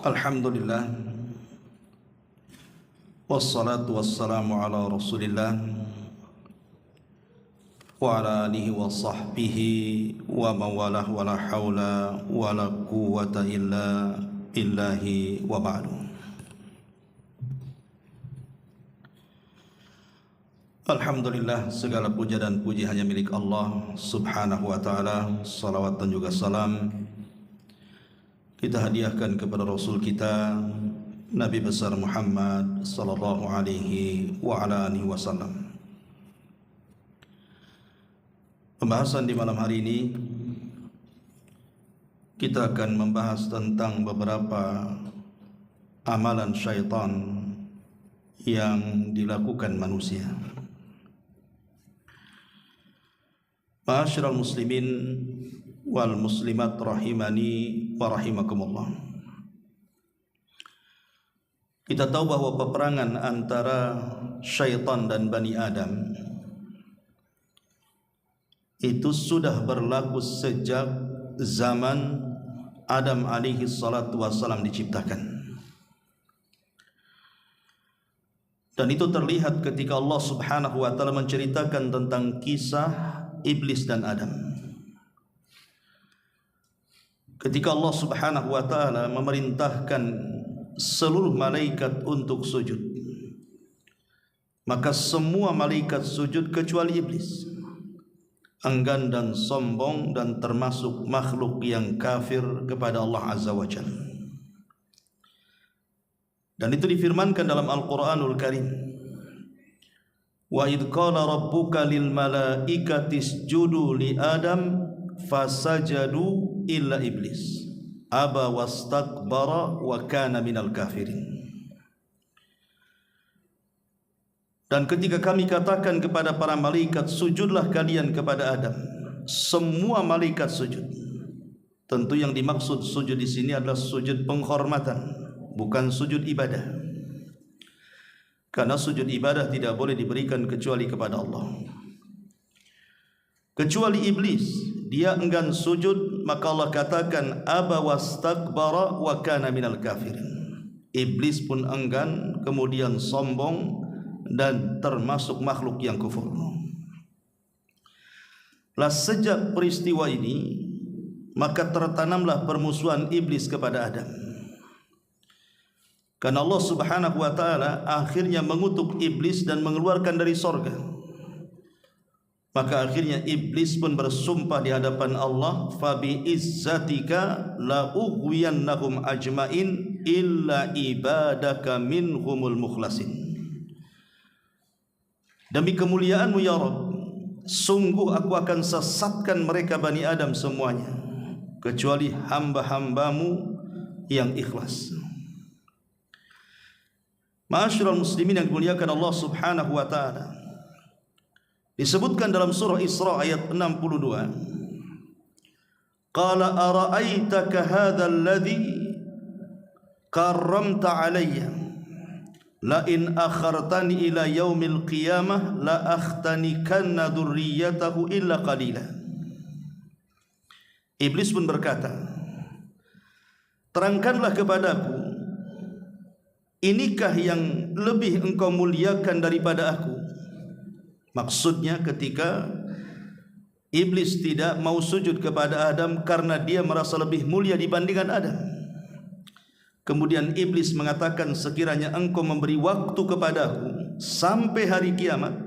Alhamdulillah, wassalatu wassalamu ala rasulillah wa ala alihi wa sahbihi wa mawalah wa la hawla wa la quwwata illa billahi wa ba'du. Alhamdulillah, segala puja dan puji hanya milik Allah subhanahu wa ta'ala. Salawat dan juga salam kita hadiahkan kepada Rasul kita Nabi besar Muhammad sallallahu alaihi wa ala alihi wasallam. Pembahasan di malam hari ini kita akan membahas tentang beberapa amalan syaitan yang dilakukan manusia. Ma'asyiral muslimin wal muslimat rahimani wa rahimakumullah. Kita tahu bahwa peperangan antara syaitan dan Bani Adam itu sudah berlaku sejak zaman Adam alaihi salatu wassalam diciptakan. Dan itu terlihat ketika Allah subhanahu wa ta'ala menceritakan tentang kisah Iblis dan Adam. Ketika Allah subhanahu wa ta'ala memerintahkan seluruh malaikat untuk sujud, maka semua malaikat sujud kecuali Iblis, enggan dan sombong dan termasuk makhluk yang kafir kepada Allah azza wa jalla. Dan itu difirmankan dalam Al-Quranul Karim, wa idh qala rabbuka lil malaikati isjudu li Adam fasajadu illa iblis aba wastakbara wa kana minal kafirin. Dan ketika kami katakan kepada para malaikat, sujudlah kalian kepada Adam, semua malaikat sujud. Tentu yang dimaksud sujud di sini adalah sujud penghormatan, bukan sujud ibadah. Karena sujud ibadah tidak boleh diberikan kecuali kepada Allah. Kecuali iblis, dia enggan sujud, maka Allah katakan aba wastakbara wa kana minal kafirin. Iblis pun enggan, kemudian sombong dan termasuk makhluk yang kufur. Lah sejak peristiwa ini, maka tertanamlah permusuhan iblis kepada Adam. Karena Allah subhanahu wa ta'ala akhirnya mengutuk iblis dan mengeluarkan dari sorga. Maka akhirnya iblis pun bersumpah di hadapan Allah, fabi izzatika la ughwiyannahum ajmain illa ibadaka minhumul mukhlasin. Demi kemuliaanmu ya Rabb, sungguh aku akan sesatkan mereka Bani Adam semuanya, kecuali hamba-hambamu yang ikhlas. Ma'asyiral muslimin yang dimuliakan Allah subhanahu wa ta'ala, disebutkan dalam surah Isra ayat 62, qala ara'aitaka hadha alladhi karramta alayya la in akhartani ila yaumil qiyamah la akhtanikanna dzurriyyatahu illa qalila. Iblis pun berkata, terangkanlah kepadaku, inikah yang lebih engkau muliakan daripada aku? Maksudnya ketika iblis tidak mau sujud kepada Adam karena dia merasa lebih mulia dibandingkan Adam. Kemudian iblis mengatakan, sekiranya engkau memberi waktu kepadaku sampai hari kiamat,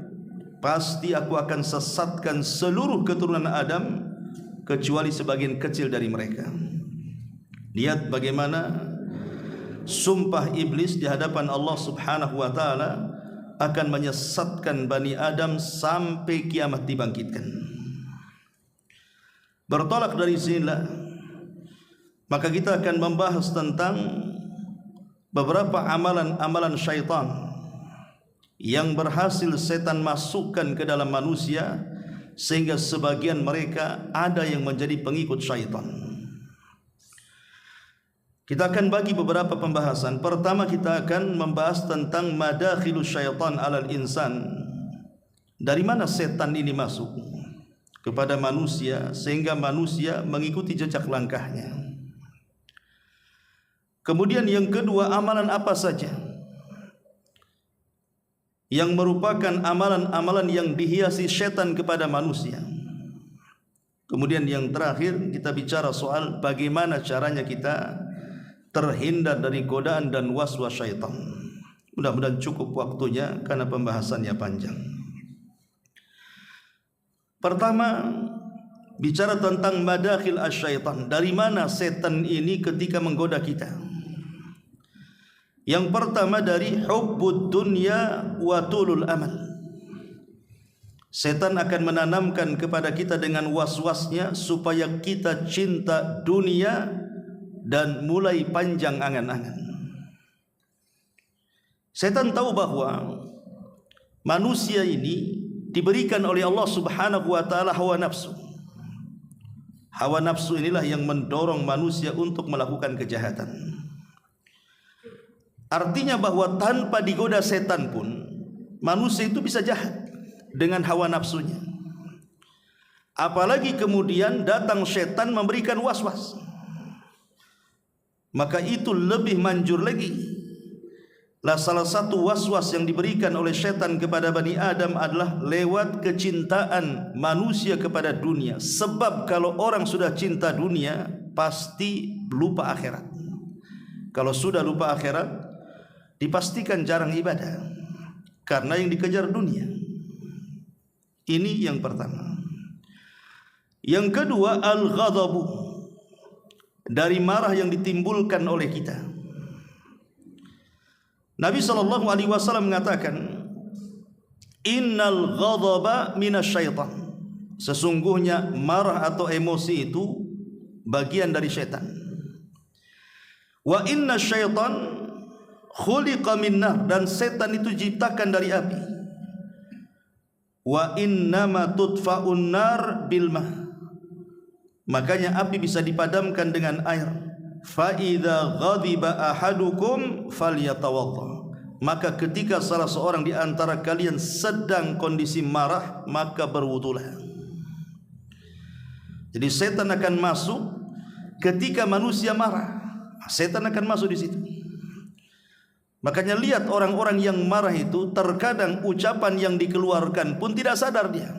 pasti aku akan sesatkan seluruh keturunan Adam kecuali sebagian kecil dari mereka. Lihat bagaimana sumpah iblis di hadapan Allah subhanahu wa ta'ala akan menyesatkan Bani Adam sampai kiamat dibangkitkan. Bertolak dari sinilah, maka kita akan membahas tentang beberapa amalan-amalan syaitan yang berhasil setan masukkan ke dalam manusia, sehingga sebagian mereka ada yang menjadi pengikut syaitan. Kita akan bagi beberapa pembahasan. Pertama, kita akan membahas tentang madakhilus syaitan alal insan. Dari mana setan ini masuk kepada manusia sehingga manusia mengikuti jejak langkahnya. Kemudian yang kedua, amalan apa saja yang merupakan amalan-amalan yang dihiasi syaitan kepada manusia. Kemudian yang terakhir, kita bicara soal bagaimana caranya kita terhindar dari godaan dan waswas syaitan. Mudah-mudahan cukup waktunya karena pembahasannya panjang. Pertama, bicara tentang madakhil asyaitan. Dari mana setan ini ketika menggoda kita? Yang pertama dari hubbud dunya wa tulul amal. Setan akan menanamkan kepada kita dengan was-wasnya supaya kita cinta dunia dan mulai panjang angan-angan. Setan tahu bahwa manusia ini diberikan oleh Allah Subhanahu wa taala hawa nafsu. Hawa nafsu inilah yang mendorong manusia untuk melakukan kejahatan. Artinya bahwa tanpa digoda setan pun manusia itu bisa jahat dengan hawa nafsunya. Apalagi kemudian datang setan memberikan was-was, maka itu lebih manjur lagi. Lah salah satu was-was yang diberikan oleh setan kepada Bani Adam adalah lewat kecintaan manusia kepada dunia. Sebab kalau orang sudah cinta dunia, pasti lupa akhirat. Kalau sudah lupa akhirat, dipastikan jarang ibadah karena yang dikejar dunia. Ini yang pertama. Yang kedua, al-ghadabu, dari marah yang ditimbulkan oleh kita. Nabi SAW mengatakan, innal ghadaba minasyaitan, sesungguhnya marah atau emosi itu bagian dari syaitan. Wa inna syaitan khuliqa min nar, dan setan itu diciptakan dari api. Wa innama tudfa'un nar bil ma, makanya api bisa dipadamkan dengan air. Fa idza ghadiba ahadukum falyatawadda, maka ketika salah seorang di antara kalian sedang kondisi marah, maka berwudulah. Jadi setan akan masuk ketika manusia marah. Setan akan masuk di situ. Makanya lihat orang-orang yang marah itu, terkadang ucapan yang dikeluarkan pun tidak sadar dia.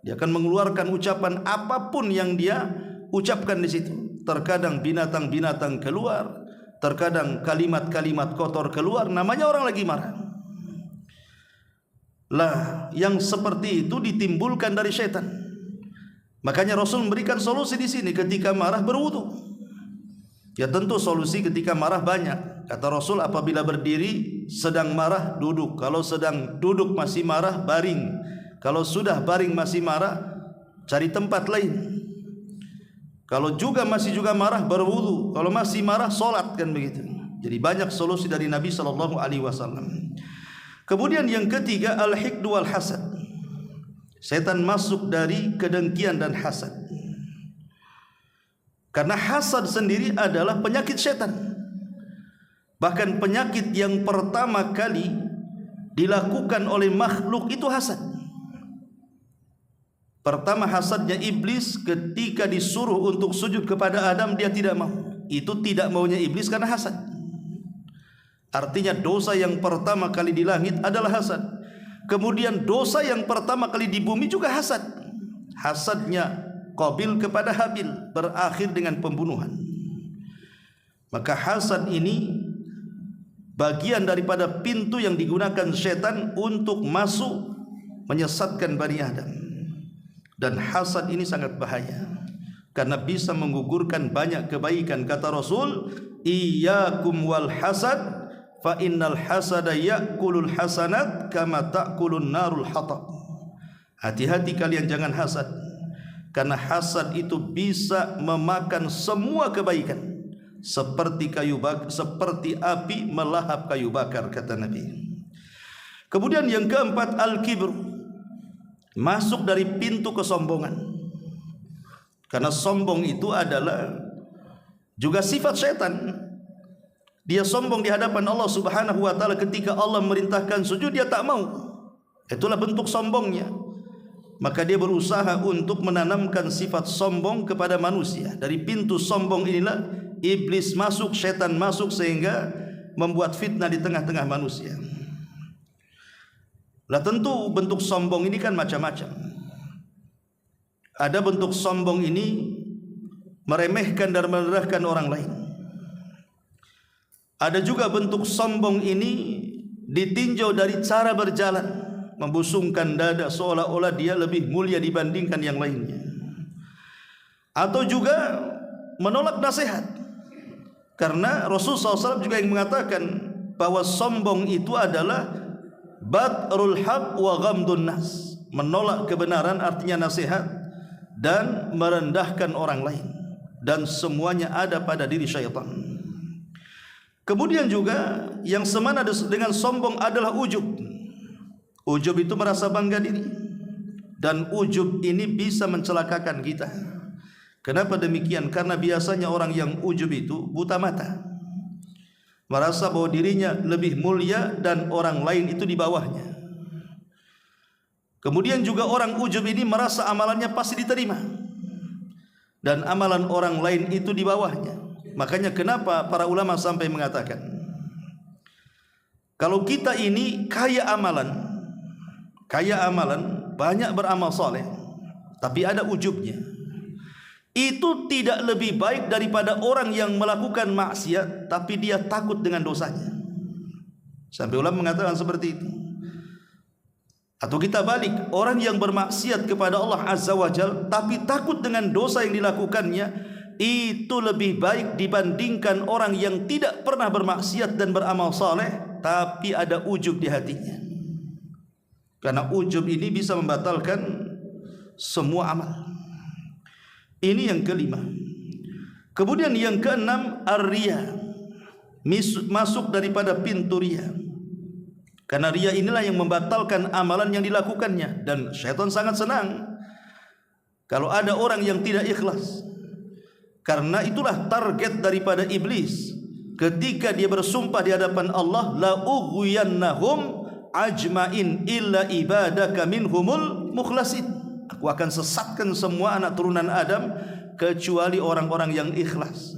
Dia akan mengeluarkan ucapan apapun yang dia ucapkan di situ. Terkadang binatang-binatang keluar, terkadang kalimat-kalimat kotor keluar, namanya orang lagi marah. Lah, yang seperti itu ditimbulkan dari setan. Makanya Rasul memberikan solusi di sini, ketika marah berwudu. Ya tentu solusi ketika marah banyak. Kata Rasul, apabila berdiri sedang marah, duduk. Kalau sedang duduk masih marah, baring. Kalau sudah baring masih marah, cari tempat lain. Kalau juga masih marah, berwudu. Kalau masih marah, solat, kan begitu. Jadi banyak solusi dari Nabi SAW. Kemudian yang ketiga, al-hiqdu wal hasad. Setan masuk dari kedengkian dan hasad. Karena hasad sendiri adalah penyakit setan. Bahkan penyakit yang pertama kali dilakukan oleh makhluk itu hasad. Pertama hasadnya iblis ketika disuruh untuk sujud kepada Adam, dia tidak mau. Itu tidak maunya iblis karena hasad. Artinya dosa yang pertama kali di langit adalah hasad. Kemudian dosa yang pertama kali di bumi juga hasad. Hasadnya Qabil kepada Habil berakhir dengan pembunuhan. Maka hasad ini bagian daripada pintu yang digunakan setan untuk masuk menyesatkan Bani Adam. Dan hasad ini sangat bahaya karena bisa menggugurkan banyak kebaikan. Kata Rasul, iyyakum wal hasad fa innal hasada ya'kulul hasanat kama ta'kulun narul hatab. Hati-hati kalian jangan hasad, karena hasad itu bisa memakan semua kebaikan seperti seperti api melahap kayu bakar, kata Nabi. Kemudian yang keempat, al-kibr, masuk dari pintu kesombongan. Karena sombong itu adalah juga sifat setan. Dia sombong di hadapan Allah Subhanahu wa taala, ketika Allah merintahkan sujud dia tak mau. Itulah bentuk sombongnya. Maka dia berusaha untuk menanamkan sifat sombong kepada manusia. Dari pintu sombong inilah iblis masuk, setan masuk, sehingga membuat fitnah di tengah-tengah manusia. Lah tentu bentuk sombong ini kan macam-macam. Ada bentuk sombong ini meremehkan dan merendahkan orang lain. Ada juga bentuk sombong ini ditinjau dari cara berjalan, membusungkan dada seolah-olah dia lebih mulia dibandingkan yang lainnya. Atau juga menolak nasihat, karena Rasulullah SAW juga yang mengatakan bahwa sombong itu adalah batrul haq wa ghamdun nas, menolak kebenaran artinya nasihat, dan merendahkan orang lain, dan semuanya ada pada diri syaitan. Kemudian juga yang semana dengan sombong adalah ujub. Ujub itu merasa bangga diri, dan ujub ini bisa mencelakakan kita. Kenapa demikian? Karena biasanya orang yang ujub itu buta mata, merasa bahwa dirinya lebih mulia dan orang lain itu di bawahnya. Kemudian juga orang ujub ini merasa amalannya pasti diterima, dan amalan orang lain itu di bawahnya. Makanya kenapa para ulama sampai mengatakan, kalau kita ini kaya amalan, banyak beramal soleh, tapi ada ujubnya, itu tidak lebih baik daripada orang yang melakukan maksiat tapi dia takut dengan dosanya. Sampai ulama mengatakan seperti itu. Atau kita balik, orang yang bermaksiat kepada Allah Azza wa Jalla tapi takut dengan dosa yang dilakukannya, itu lebih baik dibandingkan orang yang tidak pernah bermaksiat dan beramal saleh tapi ada ujub di hatinya. Karena ujub ini bisa membatalkan semua amal. Ini yang kelima. Kemudian yang keenam, ar-riya, masuk daripada pintu riya. Karena riya inilah yang membatalkan amalan yang dilakukannya, dan syaitan sangat senang kalau ada orang yang tidak ikhlas. Karena itulah target daripada iblis ketika dia bersumpah di hadapan Allah, la ughwiyannahum ajmain illa ibadaka minhumul mukhlasin. Aku akan sesatkan semua anak turunan Adam kecuali orang-orang yang ikhlas.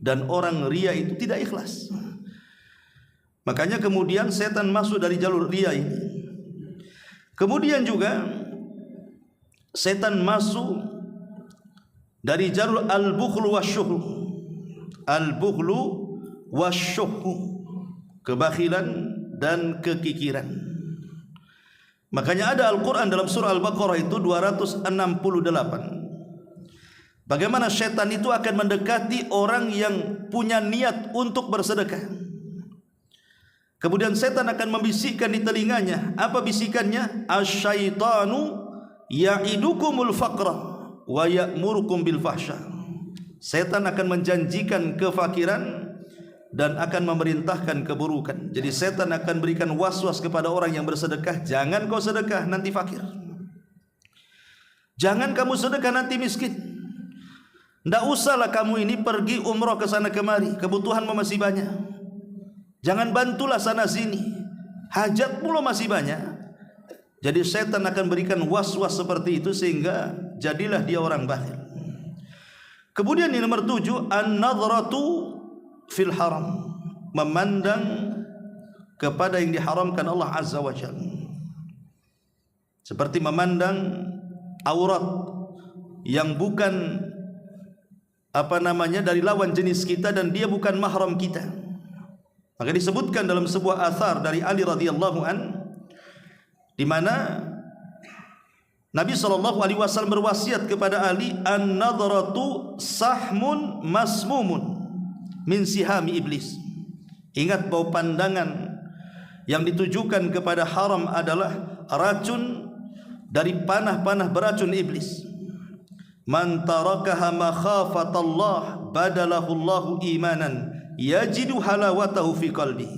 Dan orang riya itu tidak ikhlas. Makanya kemudian setan masuk dari jalur riya ini. Kemudian juga setan masuk dari jalur al-bukhlu wasyuhu. Al-bukhlu wasyuhu, kebakhilan dan kekikiran. Makanya ada Al-Quran dalam surah Al-Baqarah itu 268. Bagaimana setan itu akan mendekati orang yang punya niat untuk bersedekah. Kemudian setan akan membisikkan di telinganya. Apa bisikannya? Asyaitanu ya'idukumul faqra wa ya'murukum bil fahsya. Setan akan menjanjikan kefakiran dan akan memerintahkan keburukan. Jadi setan akan berikan was-was kepada orang yang bersedekah, jangan kau sedekah nanti fakir, jangan kamu sedekah nanti miskin, tidak usahlah kamu ini pergi umroh ke sana kemari, kebutuhanmu masih banyak, jangan bantulah sana sini, hajat pula masih banyak. Jadi setan akan berikan was-was seperti itu sehingga jadilah dia orang bakhil. Kemudian yang nomor 7, an-nadhratu fil haram, memandang kepada yang diharamkan Allah Azza wa Jalla, seperti memandang aurat yang bukan dari lawan jenis kita dan dia bukan mahram kita. Maka disebutkan dalam sebuah athar dari Ali radhiyallahu an, di mana Nabi SAW berwasiat kepada Ali, an-nadhratu sahmun masmumun min sihami iblis. Ingat bahwa pandangan yang ditujukan kepada haram adalah racun dari panah-panah beracun iblis. Man tarakaha makhafatallah badalahu Allahu imanan yajidu halawatahu fi qalbihi.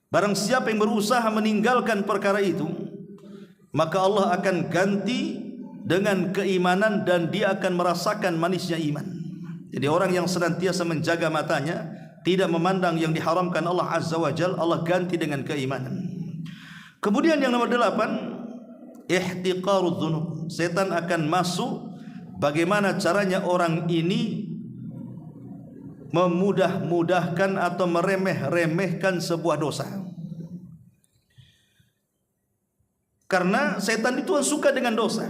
Barang siapa yang berusaha meninggalkan perkara itu, maka Allah akan ganti dengan keimanan dan dia akan merasakan manisnya iman. Jadi orang yang senantiasa menjaga matanya, tidak memandang yang diharamkan Allah Azza wa Jalla, Allah ganti dengan keimanan. Kemudian yang nomor 8, ihtiqarudz dzunub. Setan akan masuk bagaimana caranya orang ini memudah-mudahkan atau meremeh-remehkan sebuah dosa. Karena setan itu suka dengan dosa.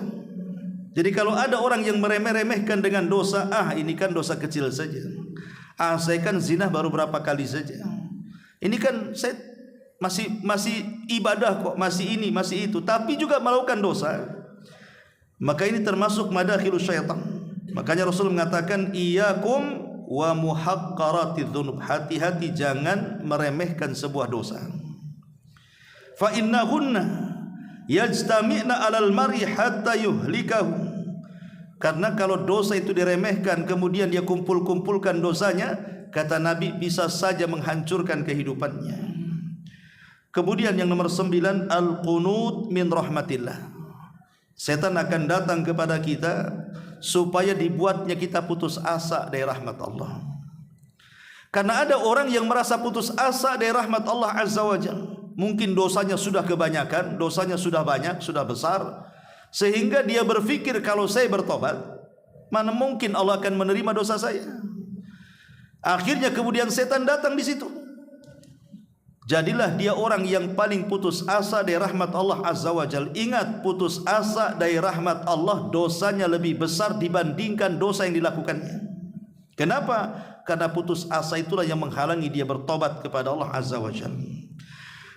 Jadi kalau ada orang yang meremeh-remehkan dengan dosa, ini kan dosa kecil saja. Saya kan zina baru berapa kali saja. Ini kan saya masih ibadah kok, masih ini, masih itu, tapi juga melakukan dosa. Maka ini termasuk madakhilus syaitan. Makanya Rasul mengatakan iyyakum wa muhaqqaratidz dzunub, hati-hati jangan meremehkan sebuah dosa. Fa innahunna yajtami'na 'alal mar'i hatta yuhlikahu. Karena kalau dosa itu diremehkan kemudian dia kumpul-kumpulkan dosanya, kata Nabi bisa saja menghancurkan kehidupannya. Kemudian yang nomor 9, al-qunut min rahmatillah. Setan akan datang kepada kita supaya dibuatnya kita putus asa dari rahmat Allah. Karena ada orang yang merasa putus asa dari rahmat Allah Azza wa Jalla. Mungkin dosanya sudah kebanyakan, dosanya sudah banyak, sudah besar, sehingga dia berpikir kalau saya bertobat, mana mungkin Allah akan menerima dosa saya. Akhirnya kemudian setan datang di situ. Jadilah dia orang yang paling putus asa dari rahmat Allah Azza wa Jalla. Ingat, putus asa dari rahmat Allah dosanya lebih besar dibandingkan dosa yang dilakukannya. Kenapa? Karena putus asa itulah yang menghalangi dia bertobat kepada Allah Azza wa Jalla.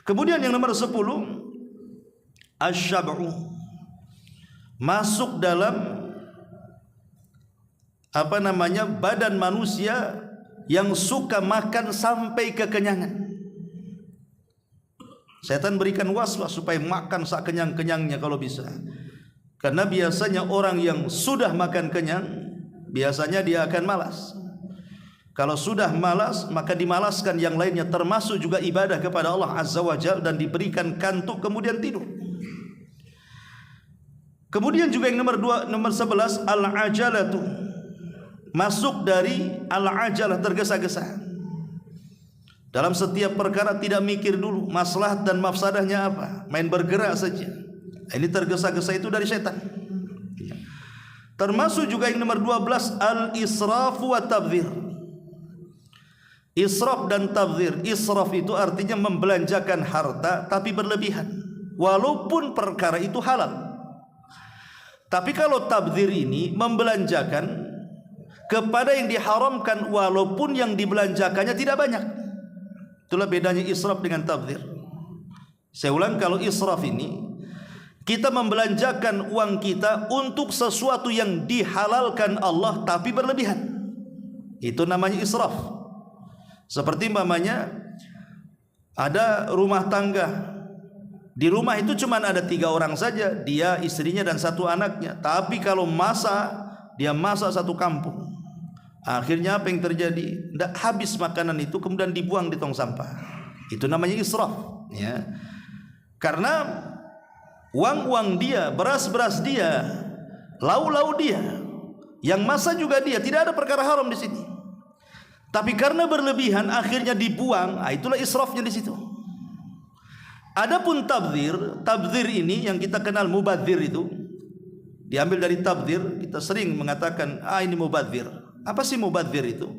Kemudian yang nomor 10, asyab'u, masuk dalam badan manusia yang suka makan sampai kekenyangan. Setan berikan waswas supaya makan sekenyang-kenyangnya kalau bisa. Karena biasanya orang yang sudah makan kenyang, biasanya dia akan malas. Kalau sudah malas, maka dimalaskan yang lainnya, termasuk juga ibadah kepada Allah Azza wa Jalla, dan diberikan kantuk kemudian tidur. Kemudian juga yang nomor 11, al-ajalatu, masuk dari al-ajalah, tergesa-gesa. Dalam setiap perkara tidak mikir dulu maslahat dan mafsadahnya apa, main bergerak saja. Ini tergesa-gesa itu dari setan. Termasuk juga yang nomor 12, al-israfu wa tabdzir. Israf dan tabdzir. Israf itu artinya membelanjakan harta tapi berlebihan, walaupun perkara itu halal. Tapi kalau tabdzir ini membelanjakan kepada yang diharamkan walaupun yang dibelanjakannya tidak banyak. Itulah bedanya israf dengan tabdzir. Saya ulang, kalau israf ini kita membelanjakan uang kita untuk sesuatu yang dihalalkan Allah tapi berlebihan. Itu namanya israf. Seperti umpamanya ada rumah tangga. Di rumah itu cuma ada 3 orang saja, dia, istrinya dan 1 anaknya. Tapi kalau dia masak 1 kampung. Akhirnya apa yang terjadi? Tidak habis makanan itu, kemudian dibuang di tong sampah. Itu namanya israf, ya. Karena uang-uang dia, beras-beras dia, lau-lau dia, yang masak juga dia, tidak ada perkara haram di sini. Tapi karena berlebihan akhirnya dibuang, itulah israfnya di situ. Adapun tabdzir ini yang kita kenal mubadzir itu diambil dari tabdzir. Kita sering mengatakan ini mubadzir. Apa sih mubadzir itu?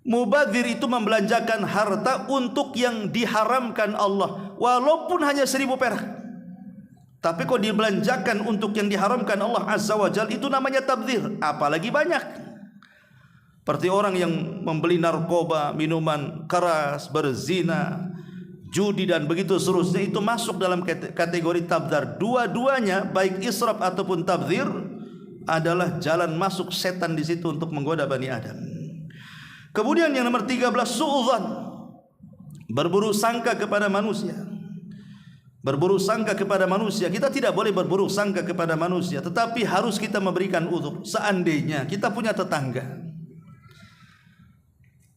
Mubadzir itu membelanjakan harta untuk yang diharamkan Allah, walaupun hanya 1000 perak. Tapi kalau dibelanjakan untuk yang diharamkan Allah Azza wa Jalla, itu namanya tabdzir. Apalagi banyak. Seperti orang yang membeli narkoba, minuman keras, berzina, judi dan begitu seterusnya, itu masuk dalam kategori tabdzir. Dua-duanya, baik israf ataupun tabdzir, adalah jalan masuk setan di situ untuk menggoda Bani Adam. Kemudian yang nomor 13, su'udzan, berburuk sangka kepada manusia. Berburuk sangka kepada manusia. Kita tidak boleh berburuk sangka kepada manusia, tetapi harus kita memberikan uzur. Seandainya kita punya tetangga,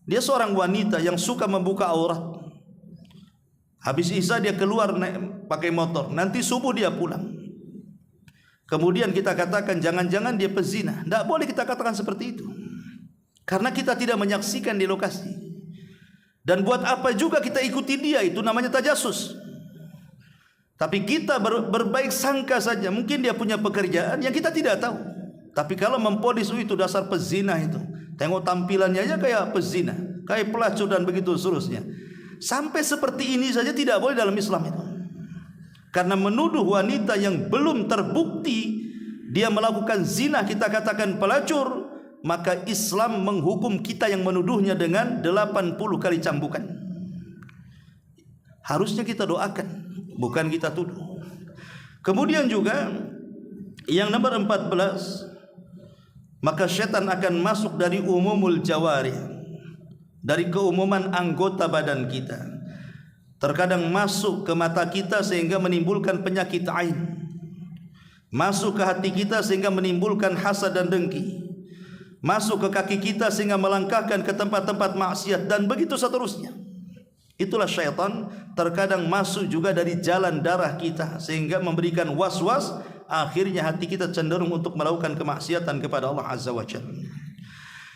dia seorang wanita yang suka membuka aurat. Habis isya dia keluar pakai motor, nanti subuh dia pulang. Kemudian kita katakan jangan-jangan dia pezina. Tidak boleh kita katakan seperti itu, karena kita tidak menyaksikan di lokasi. Dan buat apa juga kita ikuti dia, itu namanya tajasus. Tapi kita berbaik sangka saja. Mungkin dia punya pekerjaan yang kita tidak tahu. Tapi kalau memponis itu dasar pezina itu, Tengok tampilannya aja kayak pezina, kayak pelacur dan begitu seterusnya. Sampai seperti ini saja tidak boleh dalam Islam itu. Karena menuduh wanita yang belum terbukti dia melakukan zina, kita katakan pelacur, maka Islam menghukum kita yang menuduhnya dengan 80 kali cambukan. Harusnya kita doakan, bukan kita tuduh. Kemudian juga yang nomor 14, maka syaitan akan masuk dari umumul jawari, dari keumuman anggota badan kita. Terkadang masuk ke mata kita sehingga menimbulkan penyakit ain, masuk ke hati kita sehingga menimbulkan hasad dan dengki, masuk ke kaki kita sehingga melangkahkan ke tempat-tempat maksiat, dan begitu seterusnya. Itulah syaitan. Terkadang masuk juga dari jalan darah kita sehingga memberikan was-was, akhirnya hati kita cenderung untuk melakukan kemaksiatan kepada Allah Azza wa Jalla.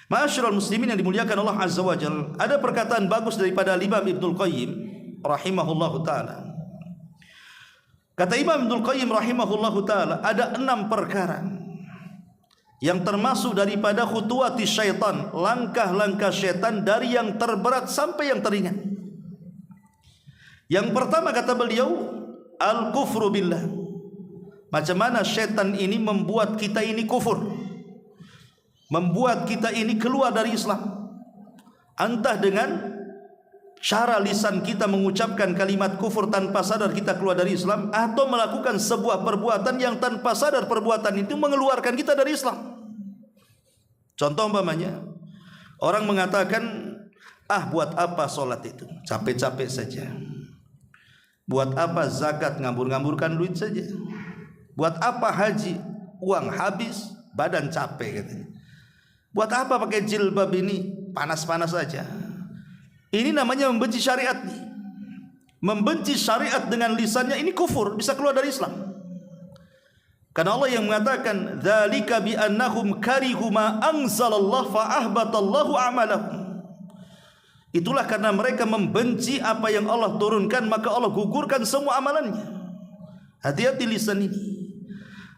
Ma'asyiral muslimin yang dimuliakan Allah Azza wa Jalla, ada perkataan bagus daripada Imam Ibnul Qayyim rahimahullahu ta'ala. Kata Imam Ibnul Qayyim rahimahullahu ta'ala, ada 6 perkara yang termasuk daripada khutuwati syaitan, langkah-langkah syaitan, dari yang terberat sampai yang teringan. Yang pertama kata beliau, al-kufru billah. Macam mana syaitan ini membuat kita ini kufur, membuat kita ini keluar dari Islam. Entah dengan cara lisan kita mengucapkan kalimat kufur tanpa sadar kita keluar dari Islam, atau melakukan sebuah perbuatan yang tanpa sadar perbuatan itu mengeluarkan kita dari Islam. Contoh umpamanya, orang mengatakan, buat apa sholat itu, capek-capek saja. Buat apa zakat, ngambur-ngamburkan duit saja. Buat apa haji, uang habis, badan capek katanya. Buat apa pakai jilbab ini, panas-panas saja. Ini namanya membenci syariat nih. Membenci syariat dengan lisannya, ini kufur, bisa keluar dari Islam. Karena Allah yang mengatakan, dzalika bi annahum karihu ma anzalallah fa ahbatallahu a'malahum. Itulah karena mereka membenci apa yang Allah turunkan, maka Allah gugurkan semua amalannya. Hati-hati lisan ini.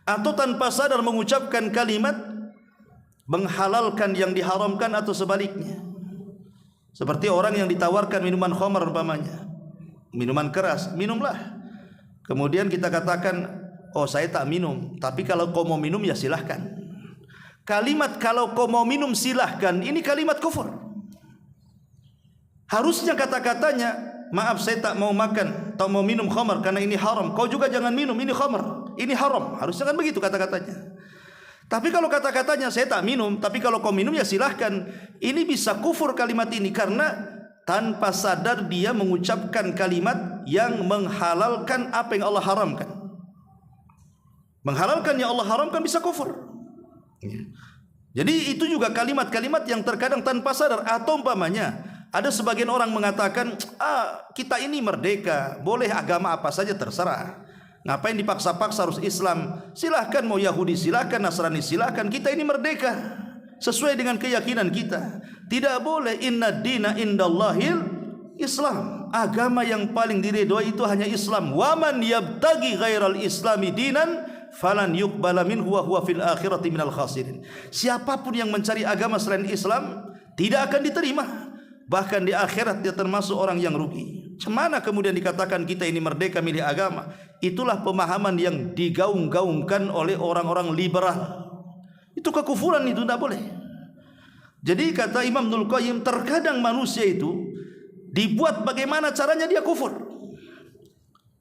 Atau tanpa sadar mengucapkan kalimat menghalalkan yang diharamkan, atau sebaliknya. Seperti orang yang ditawarkan minuman khamar umpamanya, minuman keras, minumlah. Kemudian kita katakan, saya tak minum, tapi kalau kau mau minum ya silahkan. Kalimat kalau kau mau minum silahkan, ini kalimat kufur. Harusnya kata-katanya, maaf saya tak mau makan atau mau minum khamar karena ini haram. Kau juga jangan minum, ini khamar, ini haram. Harusnya kan begitu kata-katanya. Tapi kalau kata-katanya, saya tak minum, tapi kalau kau minum ya silahkan, ini bisa kufur kalimat ini, karena tanpa sadar dia mengucapkan kalimat yang menghalalkan apa yang Allah haramkan. Menghalalkan yang Allah haramkan bisa kufur. Jadi itu juga kalimat-kalimat yang terkadang tanpa sadar. Atau umpamanya, ada sebagian orang mengatakan, kita ini merdeka, boleh agama apa saja terserah. Ngapain dipaksa-paksa harus Islam? Silahkan mau Yahudi silahkan, Nasrani silahkan, kita ini merdeka sesuai dengan keyakinan kita. Tidak boleh. Inna dina indallahil Islam. Agama yang paling diridhoi itu hanya Islam. Waman yabtagi ghairal islami dinan falan yuqbala minhu wa huwa fil akhirati minal khasirin. Siapapun yang mencari agama selain Islam tidak akan diterima, bahkan di akhirat dia termasuk orang yang rugi. Cemana kemudian dikatakan kita ini merdeka milih agama? Itulah pemahaman yang digaung-gaungkan oleh orang-orang liberal. Itu kekufuran, itu tidak boleh. Jadi kata Imam Ibnul Qayyim, terkadang manusia itu dibuat bagaimana caranya dia kufur,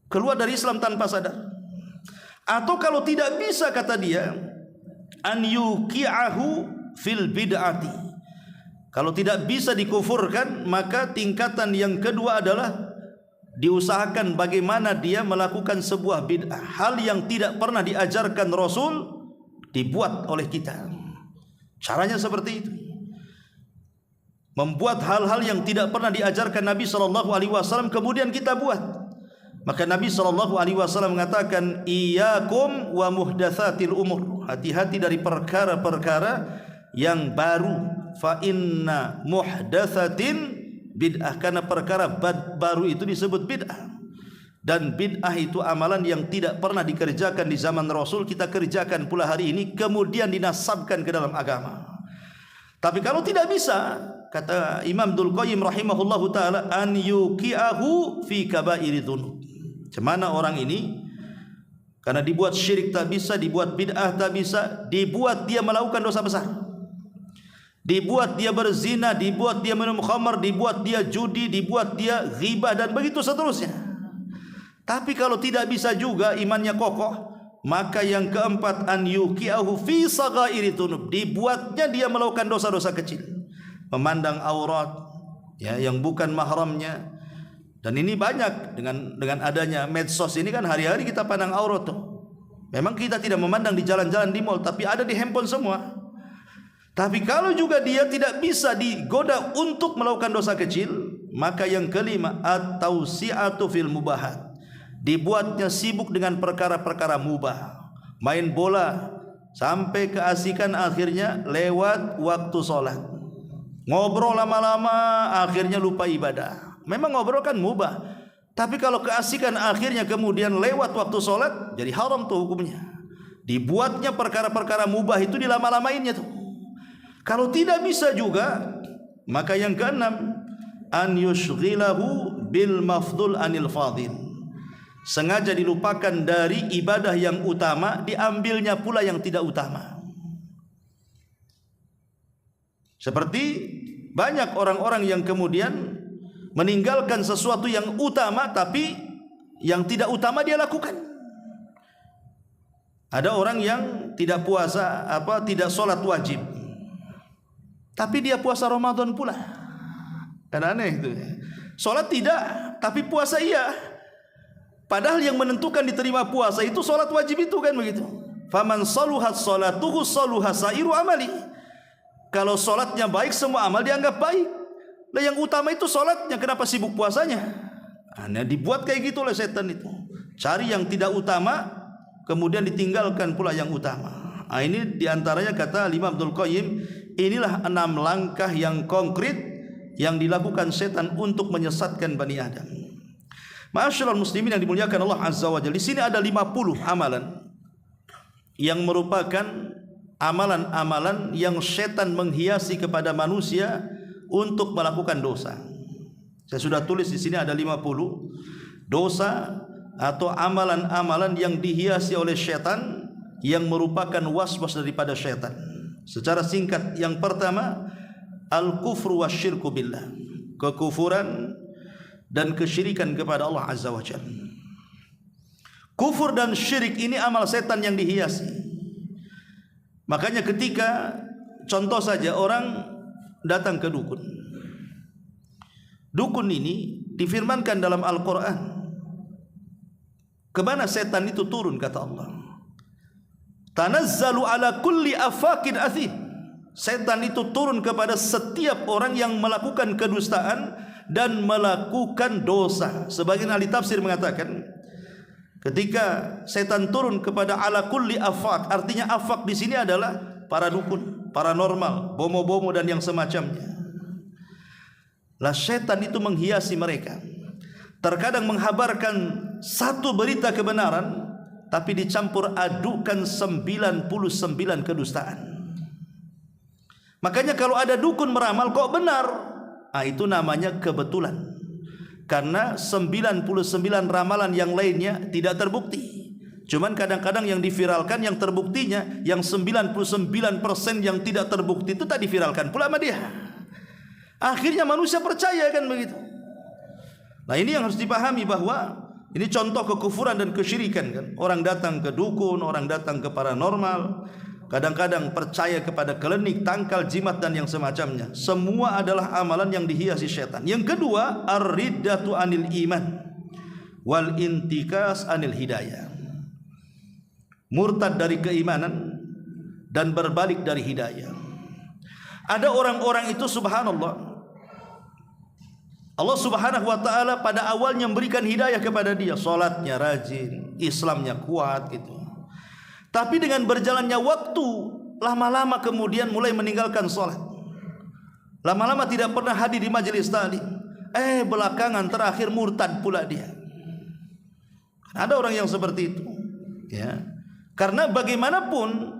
keluar dari Islam tanpa sadar. Atau kalau tidak bisa, kata dia, an yuqi'ahu fil bid'ati. Kalau tidak bisa dikufurkan, maka tingkatan yang kedua adalah diusahakan bagaimana dia melakukan sebuah bid'ah, hal yang tidak pernah diajarkan Rasul, dibuat oleh kita. Caranya seperti itu. Membuat hal-hal yang tidak pernah diajarkan Nabi SAW, kemudian kita buat. Maka Nabi SAW mengatakan, iyyakum wa muhdatsatil umur. Hati-hati dari perkara-perkara yang baru. Fa inna muhdatsatin bid'ah, karena perkara baru itu disebut bid'ah. Dan bid'ah itu amalan yang tidak pernah dikerjakan di zaman Rasul, kita kerjakan pula hari ini, kemudian dinasabkan ke dalam agama. Tapi kalau tidak bisa, kata Imam Dzul Qayyim rahimahullahu taala, an yuqi'ahu fi kaba'iri dzunub. Cemana orang ini karena dibuat syirik tak bisa, dibuat bid'ah tak bisa, dibuat dia melakukan dosa besar, dibuat dia berzina, dibuat dia minum khamar, dibuat dia judi, dibuat dia ghibah dan begitu seterusnya. Tapi kalau tidak bisa juga imannya kokoh, maka yang keempat, an yuqi'ahu fi saghairi dzunub, dibuatnya dia melakukan dosa-dosa kecil, memandang aurat ya yang bukan mahramnya. Dan ini banyak dengan adanya medsos ini kan, hari-hari kita pandang aurat tuh. Memang kita tidak memandang di jalan-jalan di mall, tapi ada di handphone semua. Tapi kalau juga dia tidak bisa digoda untuk melakukan dosa kecil, maka yang kelima, at-tausi'atu fil mubahat, dibuatnya sibuk dengan perkara-perkara mubah, main bola sampai keasikan akhirnya lewat waktu sholat, ngobrol lama-lama akhirnya lupa ibadah. Memang ngobrol kan mubah, tapi kalau keasikan akhirnya kemudian lewat waktu sholat, jadi haram tuh hukumnya. Dibuatnya perkara-perkara mubah itu dilama-lamainnya tuh. Kalau tidak bisa juga, maka yang keenam, an yushghilahu bil mafdul anil fadil, sengaja dilupakan dari ibadah yang utama, diambilnya pula yang tidak utama. Seperti banyak orang-orang yang kemudian meninggalkan sesuatu yang utama, tapi yang tidak utama dia lakukan. Ada orang yang tidak puasa, tidak sholat wajib, tapi dia puasa Ramadan pula. Kan aneh itu. Sholat tidak, tapi puasa iya. Padahal yang menentukan diterima puasa itu sholat wajib itu kan begitu. Faman saluhat sholatuhu saluha sairu amali. Kalau sholatnya baik, semua amal dianggap baik. Nah, yang utama itu sholatnya, kenapa sibuk puasanya? Nah, dibuat kayak gitu oleh setan itu. Cari yang tidak utama, kemudian ditinggalkan pula yang utama. Nah, ini diantaranya kata Imam Dzul Qayyim, inilah 6 langkah yang konkret yang dilakukan setan untuk menyesatkan Bani Adam. Ma'asyiral muslimin yang dimuliakan Allah Azza wa Jalla, di sini ada 50 amalan yang merupakan amalan-amalan yang setan menghiasi kepada manusia untuk melakukan dosa. Saya sudah tulis di sini ada 50 dosa atau amalan-amalan yang dihiasi oleh setan, yang merupakan waswas daripada setan. Secara singkat, yang pertama, al-kufru wasyirku billah, kekufuran dan kesyirikan kepada Allah Azza wa Jalla. Kufur dan syirik ini amal setan yang dihiasi. Makanya ketika contoh saja orang datang ke dukun. Dukun ini difirmankan dalam Al-Quran, kemana setan itu turun, kata Allah, tanazzalu ala kulli afakin athim. Setan itu turun kepada setiap orang yang melakukan kedustaan dan melakukan dosa. Sebagian ahli tafsir mengatakan, ketika setan turun kepada ala kulli afak, artinya afak di sini adalah para dukun, paranormal, bomo-bomo dan yang semacamnya. Lah setan itu menghiasi mereka. Terkadang menghabarkan satu berita kebenaran, tapi dicampur adukan 99 kedustaan. Makanya kalau ada dukun meramal kok benar, itu namanya kebetulan. Karena 99 ramalan yang lainnya tidak terbukti. Cuman kadang-kadang yang diviralkan, yang terbuktinya, yang 99% yang tidak terbukti itu tak diviralkan pula sama dia. Akhirnya manusia percaya kan begitu. Nah, ini yang harus dipahami, bahwa ini contoh kekufuran dan kesyirikan kan. Orang datang ke dukun, orang datang ke paranormal, kadang-kadang percaya kepada klinik, tangkal, jimat dan yang semacamnya. Semua adalah amalan yang dihiasi setan. Yang kedua, ar-riddatu anil iman wal intikas anil hidayah. Murtad dari keimanan dan berbalik dari hidayah. Ada orang-orang itu subhanallah, Allah subhanahu wa ta'ala pada awalnya memberikan hidayah kepada dia, salatnya rajin, Islamnya kuat gitu. Tapi dengan berjalannya waktu, lama-lama kemudian mulai meninggalkan salat, lama-lama tidak pernah hadir di majelis taklim. Belakangan terakhir murtad pula dia. Ada orang yang seperti itu ya. Karena bagaimanapun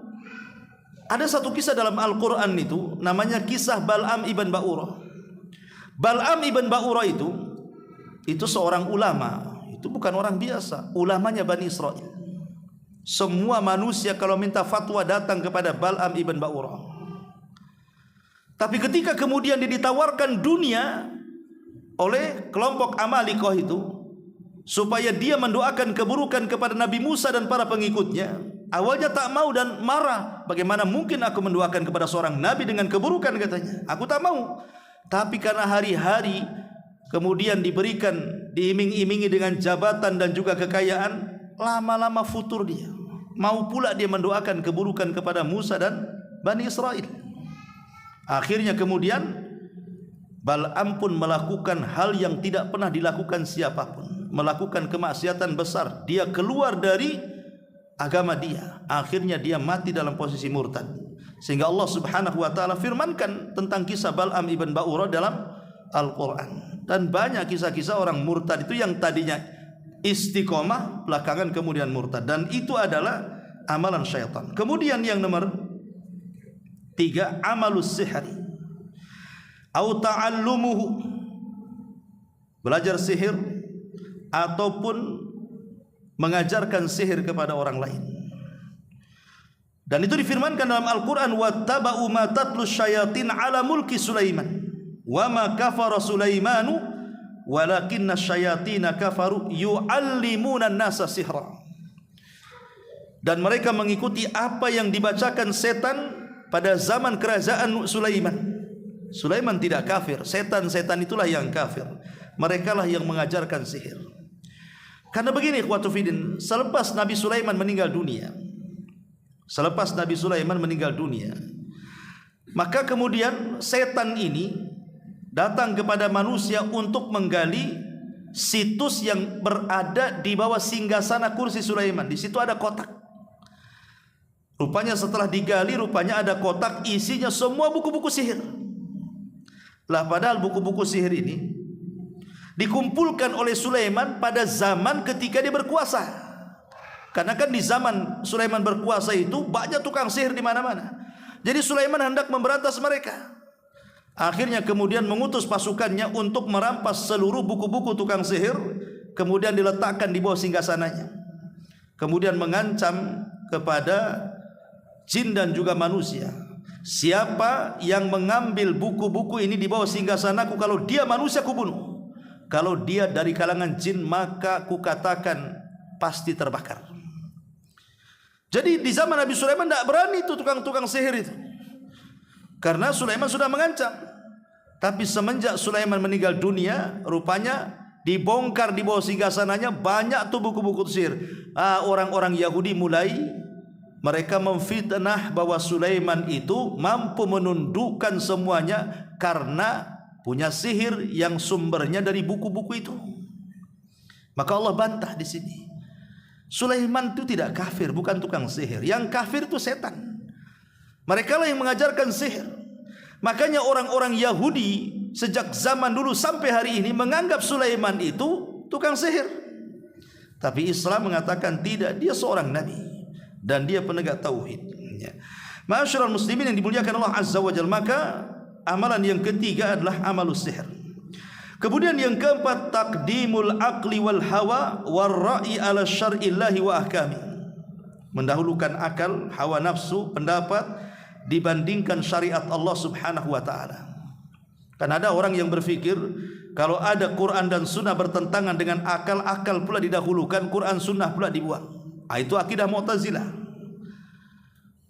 Ada satu kisah dalam Al-Quran itu, namanya kisah Bal'am ibn Ba'urah. Bal'am ibn Ba'urah itu seorang ulama. Itu bukan orang biasa, ulamanya Bani Israel. Semua manusia kalau minta fatwa datang kepada Bal'am ibn Ba'urah. Tapi ketika kemudian dia ditawarkan dunia oleh kelompok Amalikoh itu, supaya dia mendoakan keburukan kepada Nabi Musa dan para pengikutnya, awalnya tak mau dan marah. Bagaimana mungkin aku mendoakan kepada seorang Nabi dengan keburukan, katanya. Aku tak mau. Tapi karena hari-hari kemudian diberikan, diiming-imingi dengan jabatan dan juga kekayaan, lama-lama futur dia. Mau pula dia mendoakan keburukan kepada Musa dan Bani Israel. Akhirnya kemudian Bal'am pun melakukan hal yang tidak pernah dilakukan siapapun, melakukan kemaksiatan besar. Dia keluar dari agama dia. Akhirnya dia mati dalam posisi murtad. Sehingga Allah Subhanahu wa taala firmankan tentang kisah Bal'am ibn Ba'urah dalam Al-Quran. Dan banyak kisah-kisah orang murtad itu yang tadinya istiqomah, belakangan kemudian murtad. Dan itu adalah amalan syaitan. Kemudian yang nomor 3, amalus sihri au ta'allumuhu, belajar sihir ataupun mengajarkan sihir kepada orang lain. Dan itu difirmankan dalam Al-Quran, wattaba'u ma tatlu syayatin ala mulki Sulaiman wa ma kafara Sulaimanu walakinna syayatina kafaru yu'allimuna an-nasa sihra. Dan mereka mengikuti apa yang dibacakan setan pada zaman kerajaan Sulaiman. Sulaiman tidak kafir, setan-setan itulah yang kafir. Mereka lah yang mengajarkan sihir. Karena begini, ikhwatu fiddin, selepas Nabi Sulaiman meninggal dunia, maka kemudian setan ini datang kepada manusia untuk menggali situs yang berada di bawah singgasana kursi Sulaiman. Di situ ada kotak. Rupanya setelah digali, rupanya ada kotak isinya semua buku-buku sihir. Lah padahal buku-buku sihir ini dikumpulkan oleh Sulaiman pada zaman ketika dia berkuasa. Karena kan di zaman Sulaiman berkuasa itu banyak tukang sihir di mana-mana. Jadi Sulaiman hendak memberantas mereka. Akhirnya kemudian mengutus pasukannya untuk merampas seluruh buku-buku tukang sihir, kemudian diletakkan di bawah singgasananya. Kemudian mengancam kepada jin dan juga manusia, siapa yang mengambil buku-buku ini di bawah singgasanaku, kalau dia manusia kubunuh, kalau dia dari kalangan jin maka kukatakan pasti terbakar. Jadi di zaman Nabi Sulaiman tidak berani itu tukang-tukang sihir itu, karena Sulaiman sudah mengancam. Tapi semenjak Sulaiman meninggal dunia, rupanya dibongkar di bawah singgasananya banyak tuh buku-buku sihir. Orang-orang Yahudi mulai mereka memfitnah bahwa Sulaiman itu mampu menundukkan semuanya karena punya sihir yang sumbernya dari buku-buku itu. Maka Allah bantah di sini. Sulaiman itu tidak kafir, bukan tukang sihir. Yang kafir itu setan. Mereka lah yang mengajarkan sihir. Makanya orang-orang Yahudi sejak zaman dulu sampai hari ini menganggap Sulaiman itu tukang sihir. Tapi Islam mengatakan tidak, dia seorang nabi dan dia penegak tauhid. Ma'asyiral muslimin yang dimuliakan Allah Azza wa Jalla, maka amalan yang ketiga adalah amalus sihir. Kemudian yang keempat, taqdimul aqli wal hawa war ra'i ala syar'illahi wa ahkami. Mendahulukan akal, hawa nafsu, pendapat dibandingkan syariat Allah Subhanahu wa taala. Kan ada orang yang berpikir kalau ada Quran dan sunnah bertentangan dengan akal, akal pula didahulukan, Quran sunnah pula dibuang. Itu akidah Mu'tazilah.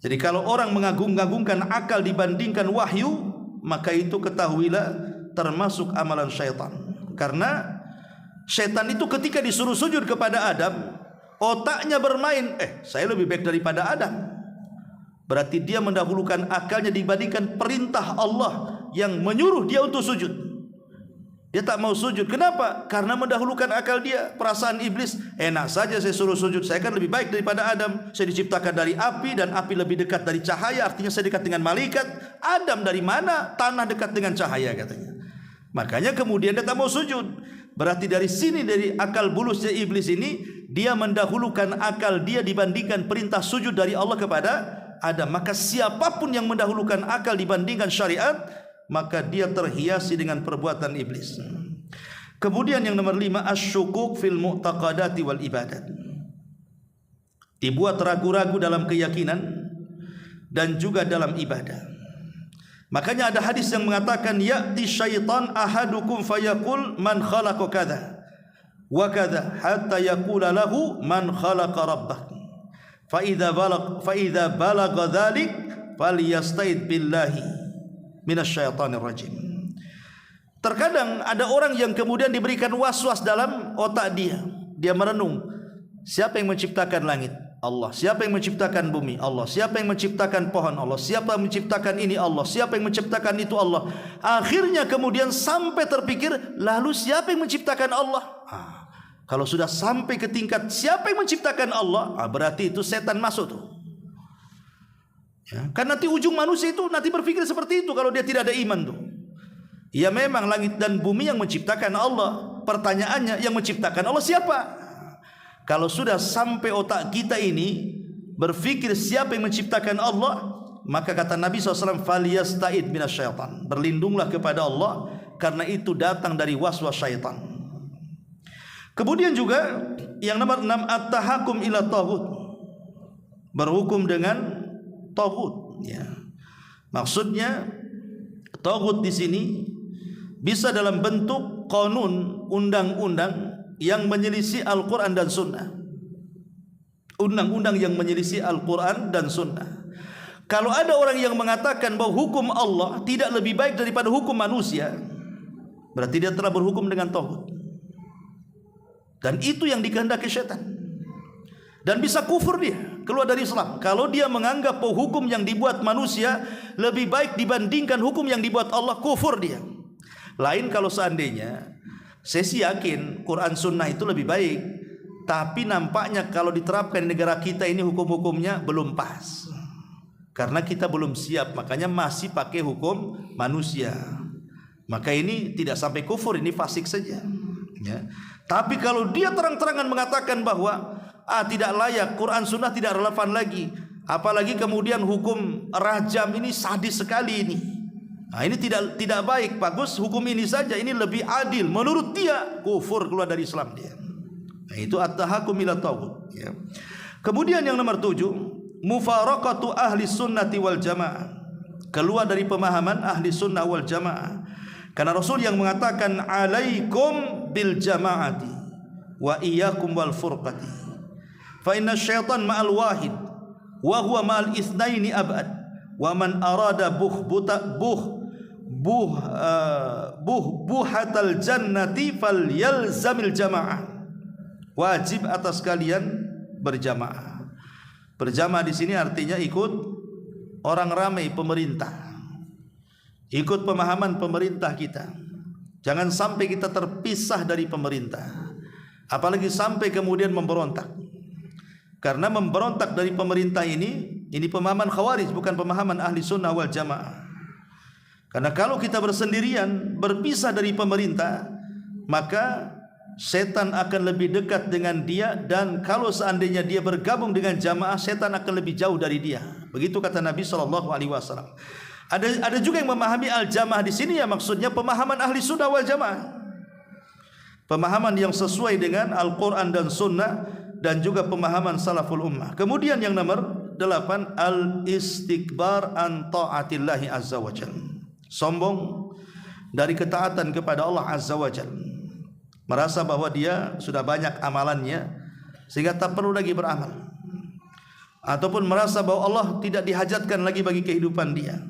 Jadi kalau orang mengagung-agungkan akal dibandingkan wahyu, maka itu ketahuilah termasuk amalan syaitan. Karena syaitan itu ketika disuruh sujud kepada Adam, otaknya bermain, saya lebih baik daripada Adam. Berarti dia mendahulukan akalnya dibandingkan perintah Allah yang menyuruh dia untuk sujud. Dia tak mau sujud. Kenapa? Karena mendahulukan akal dia. Perasaan iblis, enak saja saya suruh sujud, saya kan lebih baik daripada Adam. Saya diciptakan dari api dan api lebih dekat dari cahaya, artinya saya dekat dengan malaikat. Adam dari mana? Tanah dekat dengan cahaya, katanya. Makanya kemudian dia tak mau sujud. Berarti dari sini, dari akal bulusnya iblis ini, dia mendahulukan akal dia dibandingkan perintah sujud dari Allah kepada ada. Maka siapapun yang mendahulukan akal dibandingkan syariat, maka dia terhiasi dengan perbuatan iblis. Kemudian yang nomor 5, asyukuk fil mu'taqadati wal ibadat. Dibuat ragu-ragu dalam keyakinan dan juga dalam ibadah. Makanya ada hadis yang mengatakan, ya'ti syaitan ahadukum fayaqul man khalaqa kadza wa kadza hatta yaqula lahu man khalaqa rabbak. Fa idza balagha dzalik falyasta'id billahi minasyaitonir rajim. Terkadang ada orang yang kemudian diberikan was-was dalam otak dia. Dia merenung, siapa yang menciptakan langit? Allah. Siapa yang menciptakan bumi? Allah. Siapa yang menciptakan pohon? Allah. Siapa yang menciptakan ini? Allah. Siapa yang menciptakan itu? Allah. Akhirnya kemudian sampai terpikir, lalu siapa yang menciptakan Allah? Kalau sudah sampai ke tingkat siapa yang menciptakan Allah, berarti itu setan masuk tuh. Ya, kan nanti ujung manusia itu nanti berpikir seperti itu kalau dia tidak ada iman tuh. Ya memang langit dan bumi yang menciptakan Allah. Pertanyaannya, yang menciptakan Allah siapa? Kalau sudah sampai otak kita ini berpikir siapa yang menciptakan Allah, maka kata Nabi SAW, faliyasta'id minasyaitan, berlindunglah kepada Allah, karena itu datang dari waswas syaitan. Kemudian juga yang nomor 6, at-tahakum ila taghut, berhukum dengan taghut. Ya. Maksudnya taghut di sini bisa dalam bentuk qanun, undang-undang yang menyelisih Al-Quran dan Sunnah. Undang-undang yang menyelisih Al-Quran dan Sunnah. Kalau ada orang yang mengatakan bahwa hukum Allah tidak lebih baik daripada hukum manusia, berarti dia telah berhukum dengan taghut. Dan itu yang dikehendaki syaitan. Dan bisa kufur dia, keluar dari Islam. Kalau dia menganggap bahwa hukum yang dibuat manusia lebih baik dibandingkan hukum yang dibuat Allah, kufur dia. Lain kalau seandainya, saya sih yakin Quran Sunnah itu lebih baik, tapi nampaknya kalau diterapkan di negara kita ini hukum-hukumnya belum pas, karena kita belum siap, makanya masih pakai hukum manusia. Maka ini tidak sampai kufur, ini fasik saja ya. Tapi kalau dia terang-terangan mengatakan bahwa tidak layak, Quran Sunnah tidak relevan lagi, apalagi kemudian hukum rajam ini sadis sekali ini, ini tidak baik, bagus hukum ini saja, ini lebih adil, menurut dia kufur, keluar dari Islam dia. Itu at-tahakum ila taghut ya. Kemudian yang nomor 7, mufaraqatu ahli sunnati wal jamaah, keluar dari pemahaman ahli sunnah wal jamaah. Karena Rasul yang mengatakan, alaikum bil jamaati wa iyyakum wal furqati, fa inna syaitan ma'al wahid wa huwa ma'al itsnaini abad, wa man arada buhatal jannati falyalzamil jamaah. Wajib atas kalian berjamaah. Berjamaah di sini artinya ikut orang ramai pemerintah, ikut pemahaman pemerintah kita. Jangan sampai kita terpisah dari pemerintah, apalagi sampai kemudian memberontak. Karena memberontak dari pemerintah ini pemahaman khawarij, bukan pemahaman ahli sunnah wal jamaah. Karena kalau kita bersendirian, berpisah dari pemerintah, maka setan akan lebih dekat dengan dia, dan kalau seandainya dia bergabung dengan jamaah, setan akan lebih jauh dari dia. Begitu kata Nabi SAW. Ada juga yang memahami al-jamaah di sini ya maksudnya pemahaman ahli sunnah wal jamaah, pemahaman yang sesuai dengan Al-Quran dan Sunnah, dan juga pemahaman salaful ummah. Kemudian yang nomor 8, al-istikbar an ta'atillahi azza wa jalla, sombong dari ketaatan kepada Allah azza wa jalla, merasa bahwa dia sudah banyak amalannya sehingga tak perlu lagi beramal, ataupun merasa bahwa Allah tidak dihajatkan lagi bagi kehidupan dia,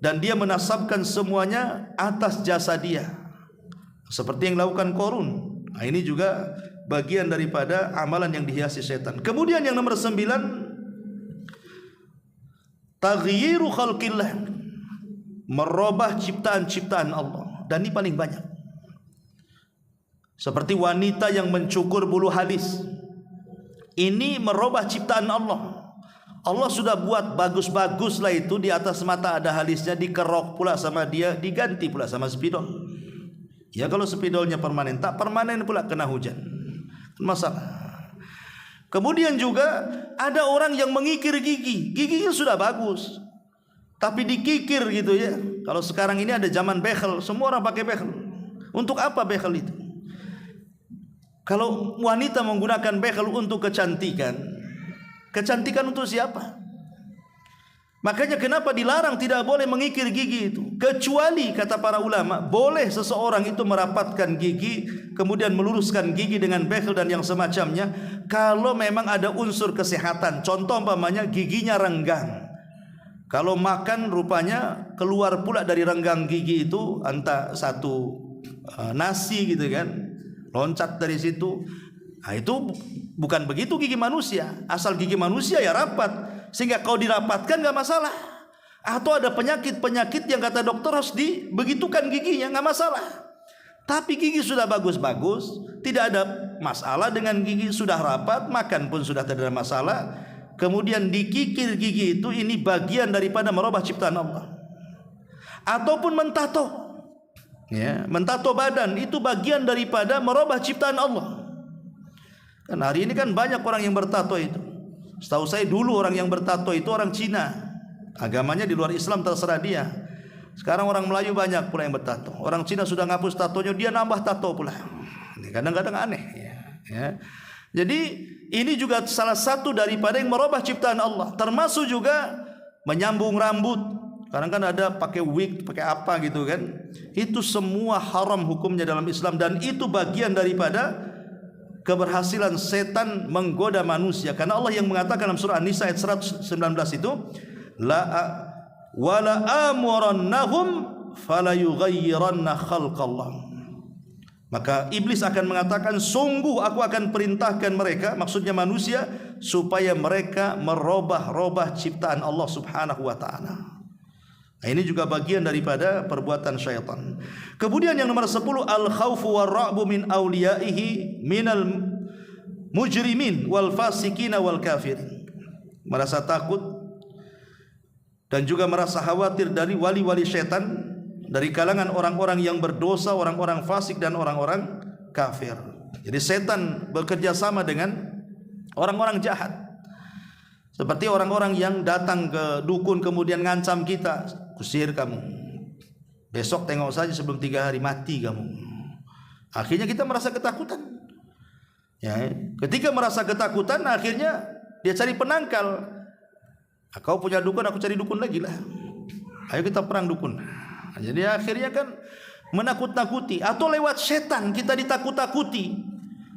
dan dia menasabkan semuanya atas jasa dia, seperti yang dilakukan Qarun. Ini juga bagian daripada amalan yang dihiasi setan. Kemudian yang nomor 9, taghyiru khalqillah, merubah ciptaan-ciptaan Allah, dan ini paling banyak. Seperti wanita yang mencukur bulu halis, ini merubah ciptaan Allah. Allah sudah buat bagus-bagus lah itu, di atas mata ada halisnya, dikerok pula sama dia, diganti pula sama spidol. Ya kalau spidolnya permanen, tak permanen pula kena hujan, masalah. Kemudian juga ada orang yang mengikir gigi. Giginya sudah bagus, tapi dikikir gitu ya. Kalau sekarang ini ada zaman behel, semua orang pakai behel. Untuk apa behel itu? Kalau wanita menggunakan behel untuk kecantikan, kecantikan untuk siapa? Makanya kenapa dilarang tidak boleh mengikir gigi itu? Kecuali kata para ulama, boleh seseorang itu merapatkan gigi, kemudian meluruskan gigi dengan behel dan yang semacamnya, kalau memang ada unsur kesehatan. Contoh umpamanya giginya renggang. Kalau makan rupanya keluar pula dari renggang gigi itu entah satu nasi gitu kan, loncat dari situ. Nah, itu bukan begitu gigi manusia. Asal gigi manusia ya rapat, sehingga kalau dirapatkan nggak masalah. Atau ada penyakit-penyakit yang kata dokter harus dibegitukan giginya, nggak masalah. Tapi gigi sudah bagus-bagus, tidak ada masalah dengan gigi, sudah rapat, makan pun sudah tidak ada masalah. Kemudian dikikir gigi itu, ini bagian daripada merubah ciptaan Allah. Ataupun mentato, ya, mentato badan itu bagian daripada merubah ciptaan Allah. Kan hari ini kan banyak orang yang bertato itu. Setahu saya dulu orang yang bertato itu orang Cina, agamanya di luar Islam, terserah dia. Sekarang orang Melayu banyak pula yang bertato. Orang Cina sudah ngapus tatonya, dia nambah tato pula. Ini kadang-kadang aneh ya. Jadi ini juga salah satu daripada yang merubah ciptaan Allah. Termasuk juga menyambung rambut. Sekarang kan ada pakai wig, pakai apa gitu kan. Itu semua haram hukumnya dalam Islam, dan itu bagian daripada keberhasilan setan menggoda manusia. Karena Allah yang mengatakan dalam surah An-Nisa ayat 119 itu, la wala amurannahum fala yughayyiranna khalqallah. Maka iblis akan mengatakan, sungguh aku akan perintahkan mereka, maksudnya manusia, supaya mereka merubah-rubah ciptaan Allah Subhanahu wa taala. Nah, ini juga bagian daripada perbuatan syaitan. Kemudian yang nomor 10, al-khaufu war-ra'bu min awliyaihi minal mujrimin wal fasikin wal kafirin. Merasa takut dan juga merasa khawatir dari wali-wali syaitan, dari kalangan orang-orang yang berdosa, orang-orang fasik dan orang-orang kafir. Jadi setan bekerja sama dengan orang-orang jahat. Seperti orang-orang yang datang ke dukun kemudian ngancam kita, kusir kamu, besok tengok saja sebelum 3 hari mati kamu. Akhirnya kita merasa ketakutan. Ya, ketika merasa ketakutan, akhirnya dia cari penangkal. Kau punya dukun, aku cari dukun lagi lah. Ayo kita perang dukun. Jadi akhirnya kan menakut-nakuti, atau lewat setan kita ditakut-takuti.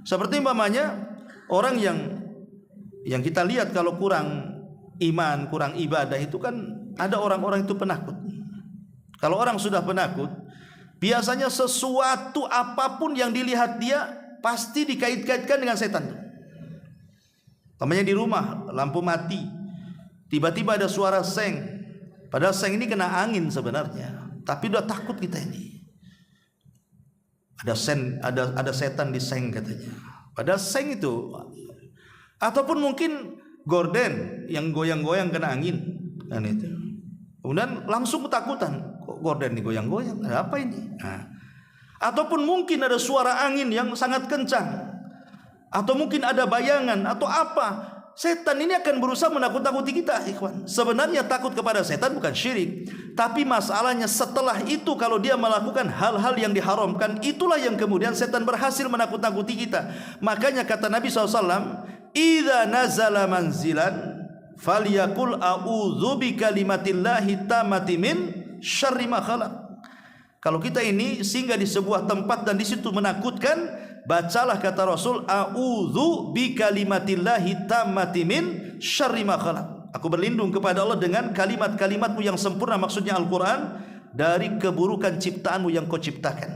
Seperti umpamanya orang yang kita lihat kalau kurang iman, kurang ibadah itu kan ada orang-orang itu penakut. Kalau orang sudah penakut, biasanya sesuatu apapun yang dilihat dia pasti dikait-kaitkan dengan setan. Namanya di rumah lampu mati, tiba-tiba ada suara seng. Padahal seng ini kena angin sebenarnya, tapi udah takut kita ini. Ada setan di seng katanya. Padahal seng itu, ataupun mungkin gorden yang goyang-goyang kena angin kan itu. Kemudian langsung ketakutan, kok gorden nih goyang-goyang, ada apa ini? Nah. Ataupun mungkin ada suara angin yang sangat kencang, atau mungkin ada bayangan atau apa. Setan ini akan berusaha menakut-nakuti kita, ikhwan. Sebenarnya takut kepada setan bukan syirik, tapi masalahnya setelah itu kalau dia melakukan hal-hal yang diharamkan, itulah yang kemudian setan berhasil menakut-nakuti kita. Makanya kata Nabi SAW, idza nazala manzilan falyakul a'udzu bikalimatillahi tammati min syarri ma khalaq. Kalau kita ini singgah di sebuah tempat dan di situ menakutkan, bacalah kata Rasul, a'udzu bikalimatillahi tammati min syarri ma khalaq. Aku berlindung kepada Allah dengan kalimat-kalimatmu yang sempurna, maksudnya Al-Quran, dari keburukan ciptaanmu yang kau ciptakan.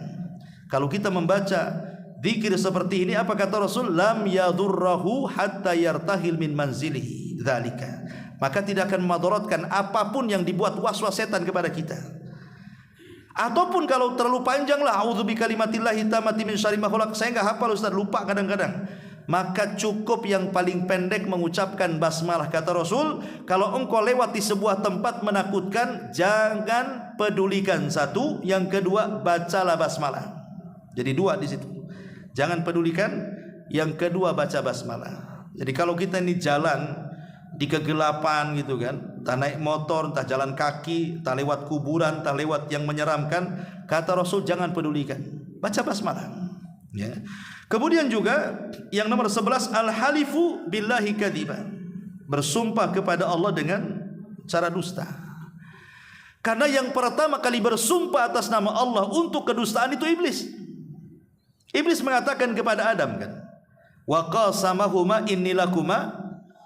Kalau kita membaca zikir seperti ini, apa kata Rasul? Lam yadurrahu hatta yartahil min manzilihi dzalika. Maka tidak akan madaratkan apapun yang dibuat waswas setan kepada kita. Ataupun kalau terlalu panjang lah, a'udzu bikalimatillahi tammati min syarri ma khalaq, saya enggak hafal Ustaz, lupa kadang-kadang. Maka cukup yang paling pendek mengucapkan basmalah. Kata Rasul, kalau engkau lewati sebuah tempat menakutkan, jangan pedulikan satu, yang kedua bacalah basmalah. Jadi dua di situ. Jangan pedulikan, yang kedua baca basmalah. Jadi kalau kita ini jalan di kegelapan gitu kan, entah naik motor, entah jalan kaki, entah lewat kuburan, entah lewat yang menyeramkan, kata Rasul jangan pedulikan, baca basmalah. Ya. Kemudian juga yang nomor 11, al-halifu billahi kadiban, bersumpah kepada Allah dengan cara dusta. Karena yang pertama kali bersumpah atas nama Allah untuk kedustaan itu iblis. Iblis mengatakan kepada Adam kan, wa qasamahuma inni lakuma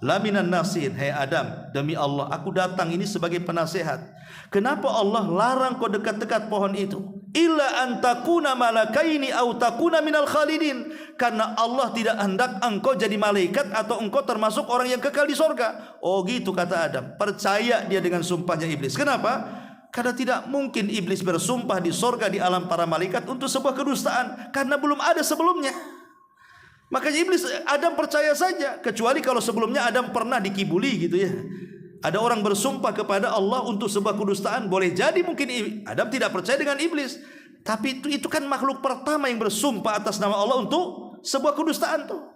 laminan nasihin. Hai Adam, demi Allah aku datang ini sebagai penasehat. Kenapa Allah larang kau dekat-dekat pohon itu? Illa antakuna malakaini au takuna minal khalidin. Karena Allah tidak hendak engkau jadi malaikat atau engkau termasuk orang yang kekal di sorga. Oh gitu kata Adam. Percaya dia dengan sumpahnya iblis. Kenapa? Karena tidak mungkin iblis bersumpah di sorga di alam para malaikat untuk sebuah kedustaan, karena belum ada sebelumnya. Makanya iblis, Adam percaya saja, kecuali kalau sebelumnya Adam pernah dikibuli gitu ya. Ada orang bersumpah kepada Allah untuk sebuah kedustaan, boleh jadi mungkin Adam tidak percaya dengan iblis. Tapi itu kan makhluk pertama yang bersumpah atas nama Allah untuk sebuah kedustaan tuh.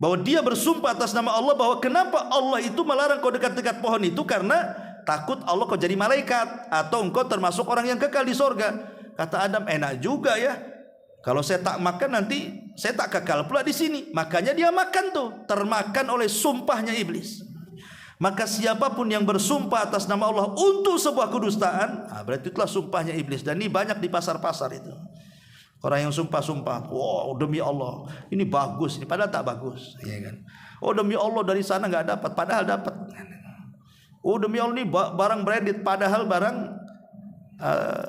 Bahwa dia bersumpah atas nama Allah bahwa kenapa Allah itu melarang kau dekat-dekat pohon itu, karena takut Allah kau jadi malaikat atau engkau termasuk orang yang kekal di sorga. Kata Adam, enak juga ya. Kalau saya tak makan nanti saya tak kekal pula di sini. Makanya dia makan tuh, termakan oleh sumpahnya iblis. Maka siapapun yang bersumpah atas nama Allah untuk sebuah kedustaan, berarti itulah sumpahnya iblis. Dan ini banyak di pasar-pasar itu. Orang yang sumpah-sumpah, wow demi Allah ini bagus, ini padahal tak bagus, ya kan? Oh demi Allah dari sana nggak dapat, padahal dapat. Oh demi Allah ini barang branded, padahal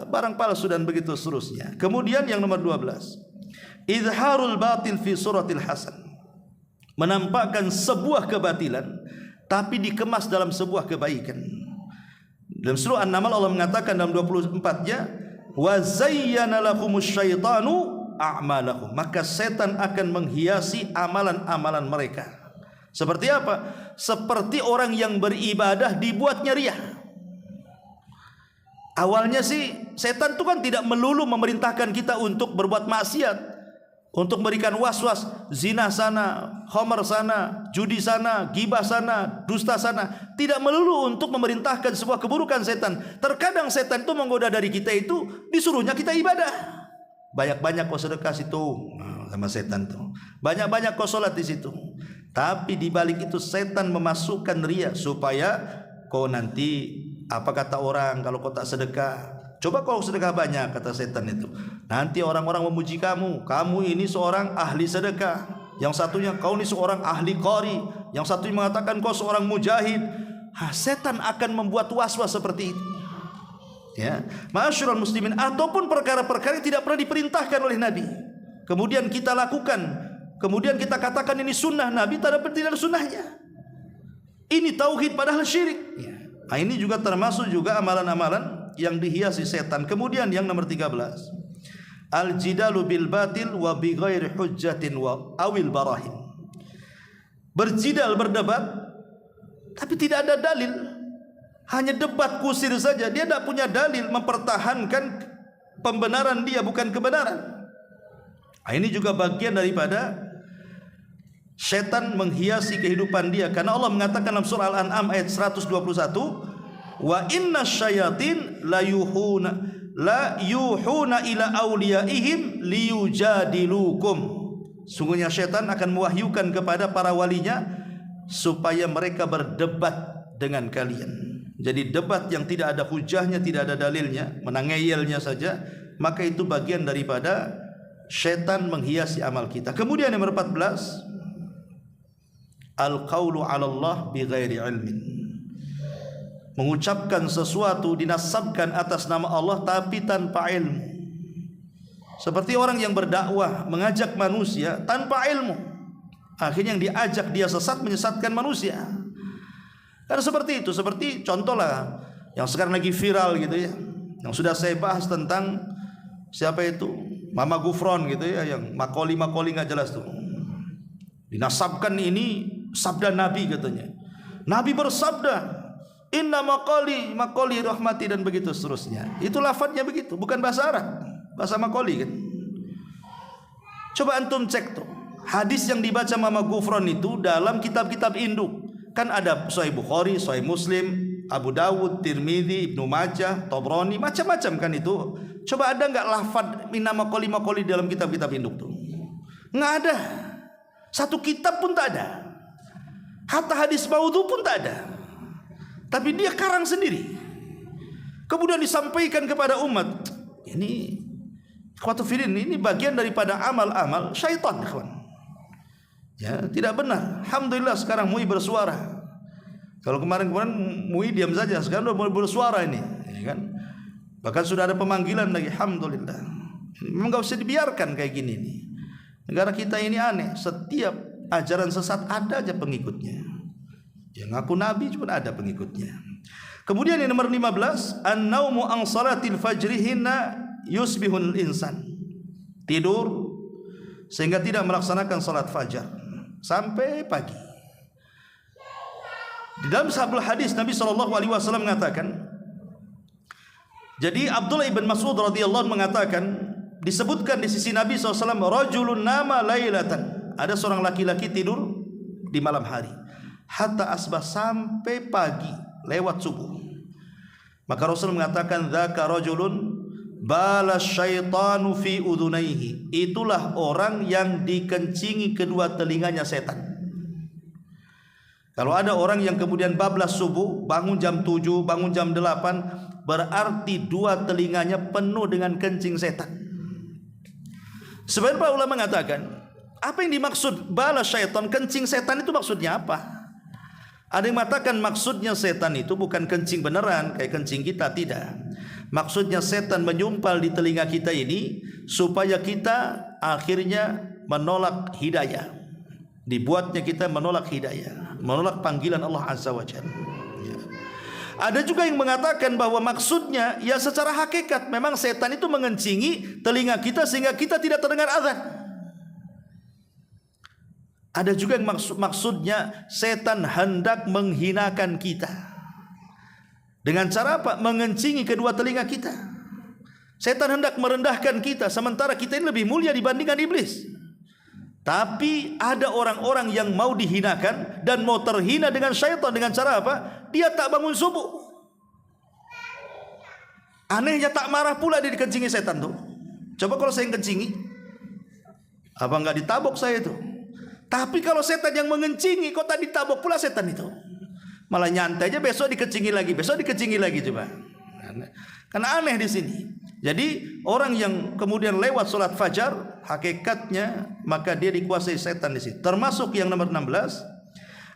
barang palsu, dan begitu seterusnya. Kemudian yang nomor 12, izharul batil fi suratil hasan, menampakkan sebuah kebatilan tapi dikemas dalam sebuah kebaikan. Dalam surah An-Naml Allah mengatakan dalam 24-nya, wa zayyana lahumus syaitanu a'malahum, maka setan akan menghiasi amalan-amalan mereka. Seperti apa? Seperti orang yang beribadah dibuatnya riya. Awalnya sih setan itu kan tidak melulu memerintahkan kita untuk berbuat maksiat, untuk memberikan was-was, zina sana, khamar sana, judi sana, gibah sana, dusta sana. Tidak melulu untuk memerintahkan sebuah keburukan setan. Terkadang setan itu menggoda dari kita itu, disuruhnya kita ibadah. Banyak-banyak kau sedekah situ sama setan tuh. Banyak-banyak kau sholat di situ. Tapi di balik itu setan memasukkan riya supaya kau nanti, apa kata orang kalau kau tak sedekah? Coba kau sedekah banyak, kata setan itu. Nanti orang-orang memuji kamu. Kamu ini seorang ahli sedekah. Yang satunya kau ini seorang ahli qari. Yang satunya mengatakan kau seorang mujahid. Setan akan membuat was-was seperti itu. Ya, ma'asyiral muslimin, ataupun perkara-perkara yang tidak pernah diperintahkan oleh Nabi, kemudian kita lakukan, kemudian kita katakan ini sunnah Nabi, tidak ada sunnahnya. Ini tauhid padahal syirik. Ya. Nah, ini juga termasuk juga amalan-amalan yang dihiasi setan. Kemudian yang nomor 13, al-jidalu bil batil wa bi ghairi hujjatin wa awil barahin. Berjidal, berdebat tapi tidak ada dalil, hanya debat kusir saja. Dia tidak punya dalil mempertahankan pembenaran dia, bukan kebenaran. Nah, ini juga bagian daripada setan menghiasi kehidupan dia. Karena Allah mengatakan dalam surah Al-An'am ayat 121, wa inna syayatin la yuhuna ila awliyaihim liyujadilukum. Sungguhnya syaitan akan mewahyukan kepada para walinya supaya mereka berdebat dengan kalian. Jadi debat yang tidak ada hujahnya, tidak ada dalilnya, menangeyelnya saja, maka itu bagian daripada syaitan menghiasi amal kita. Kemudian yang nomor 14, al-qawlu 'ala Allah bi ghairi ilmin. Mengucapkan sesuatu, dinasabkan atas nama Allah tapi tanpa ilmu. Seperti orang yang berdakwah, mengajak manusia tanpa ilmu. Akhirnya yang diajak dia sesat, menyesatkan manusia. Karena seperti itu, seperti contohlah yang sekarang lagi viral gitu ya, yang sudah saya bahas tentang siapa itu, Mama Gufron gitu ya, yang makoli nggak jelas tuh. Dinasabkan ini sabda Nabi katanya. Nabi bersabda, inna makoli rahmati, dan begitu seterusnya. Itu lafadznya begitu, bukan bahasa Arab, bahasa makoli kan. Coba antum cek tuh, hadis yang dibaca Mama Gufron itu dalam kitab-kitab induk. Kan ada Sahih Bukhari, Sahih Muslim, Abu Dawud, Tirmidzi, Ibnu Majah, Tabrani, macam-macam kan itu. Coba ada nggak lafad minama koli dalam kitab-kitab induk tuh? Nggak ada. Satu kitab pun tak ada. Hatta hadis maudhu pun tak ada. Tapi dia karang sendiri. Kemudian disampaikan kepada umat. Ini ini bagian daripada amal-amal syaitan, kawan. Ya, tidak benar. Alhamdulillah sekarang MUI bersuara. Kalau kemarin-kemarin MUI diam saja, sekarang sudah bersuara ini, ya kan? Bahkan sudah ada pemanggilan lagi. Alhamdulillah. Memang enggak usah dibiarkan kayak gini nih. Negara kita ini aneh. Setiap ajaran sesat ada aja pengikutnya. Yang ngaku nabi cuma ada pengikutnya. Kemudian yang nomor 15, an-naumu an salatil fajri hina yusbihul insan. Tidur sehingga tidak melaksanakan salat fajar sampai pagi. Di dalam sebuah hadis Nabi SAW mengatakan, jadi Abdullah ibn Mas'ud radhiyallahu anhu mengatakan, disebutkan di sisi Nabi SAW, rajulun nama lailatan, ada seorang laki-laki tidur di malam hari, hatta asbah, sampai pagi lewat subuh. Maka Rasul mengatakan, dzaka rajulun bala syaitanu fi udhunaihi, itulah orang yang dikencingi kedua telinganya setan. Kalau ada orang yang kemudian bablas subuh, bangun jam 7, bangun jam 8, berarti dua telinganya penuh dengan kencing setan. Sebagian para ulama mengatakan, apa yang dimaksud bala syaitan, kencing setan itu maksudnya apa? Ada yang mengatakan maksudnya setan itu bukan kencing beneran kayak kencing kita, tidak. Maksudnya setan menyumpal di telinga kita ini supaya kita akhirnya menolak hidayah. Dibuatnya kita menolak hidayah, menolak panggilan Allah Azza wa Jalla. Ya. Ada juga yang mengatakan bahwa maksudnya ya secara hakikat memang setan itu mengencingi telinga kita sehingga kita tidak terdengar azan. Ada juga yang maksudnya setan hendak menghinakan kita. Dengan cara apa? Mengencingi kedua telinga kita. Setan hendak merendahkan kita, sementara kita ini lebih mulia dibandingkan iblis. Tapi ada orang-orang yang mau dihinakan dan mau terhina dengan syaitan. Dengan cara apa? Dia tak bangun subuh. Anehnya tak marah pula dia dikencingi setan tuh. Coba kalau saya yang kencingi, apa enggak ditabok saya itu? Tapi kalau setan yang mengencingi, kok tak ditabok pula setan itu? Malah nyantai aja, besok dikencingi lagi, besok dikencingi lagi, coba. Karena aneh di sini. Jadi orang yang kemudian lewat sholat fajar, hakikatnya maka dia dikuasai setan di sini. Termasuk yang nomor 16,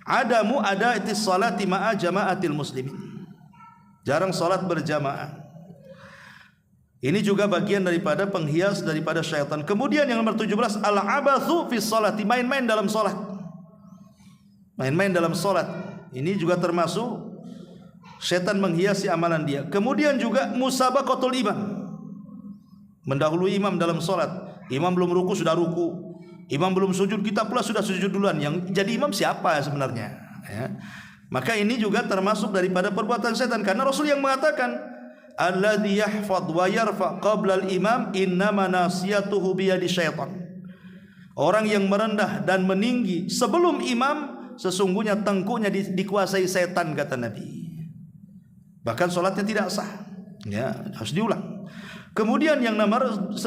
adamu ada itis salati ma'a jama'atil muslimin. Jarang sholat berjamaah. Ini juga bagian daripada penghias daripada syaitan. Kemudian yang nomor 17, al-abathu fi sholati, main-main dalam sholat. Main-main dalam sholat. Ini juga termasuk syaitan menghiasi amalan dia. Kemudian juga musabaqatul imam, mendahului imam dalam sholat. Imam belum ruku sudah ruku, imam belum sujud kita pula sudah sujud duluan. Yang jadi imam siapa sebenarnya? Ya. Maka ini juga termasuk daripada perbuatan syaitan. Karena Rasul yang mengatakan, alladzi yahfad wa yarfa qabla al-imam innama nasiyatuhu biyadi syaitan. Orang yang merendah dan meninggi sebelum imam, sesungguhnya tengkuknya dikuasai setan, kata Nabi. Bahkan solatnya tidak sah. Ya, harus diulang. Kemudian yang nomor 19,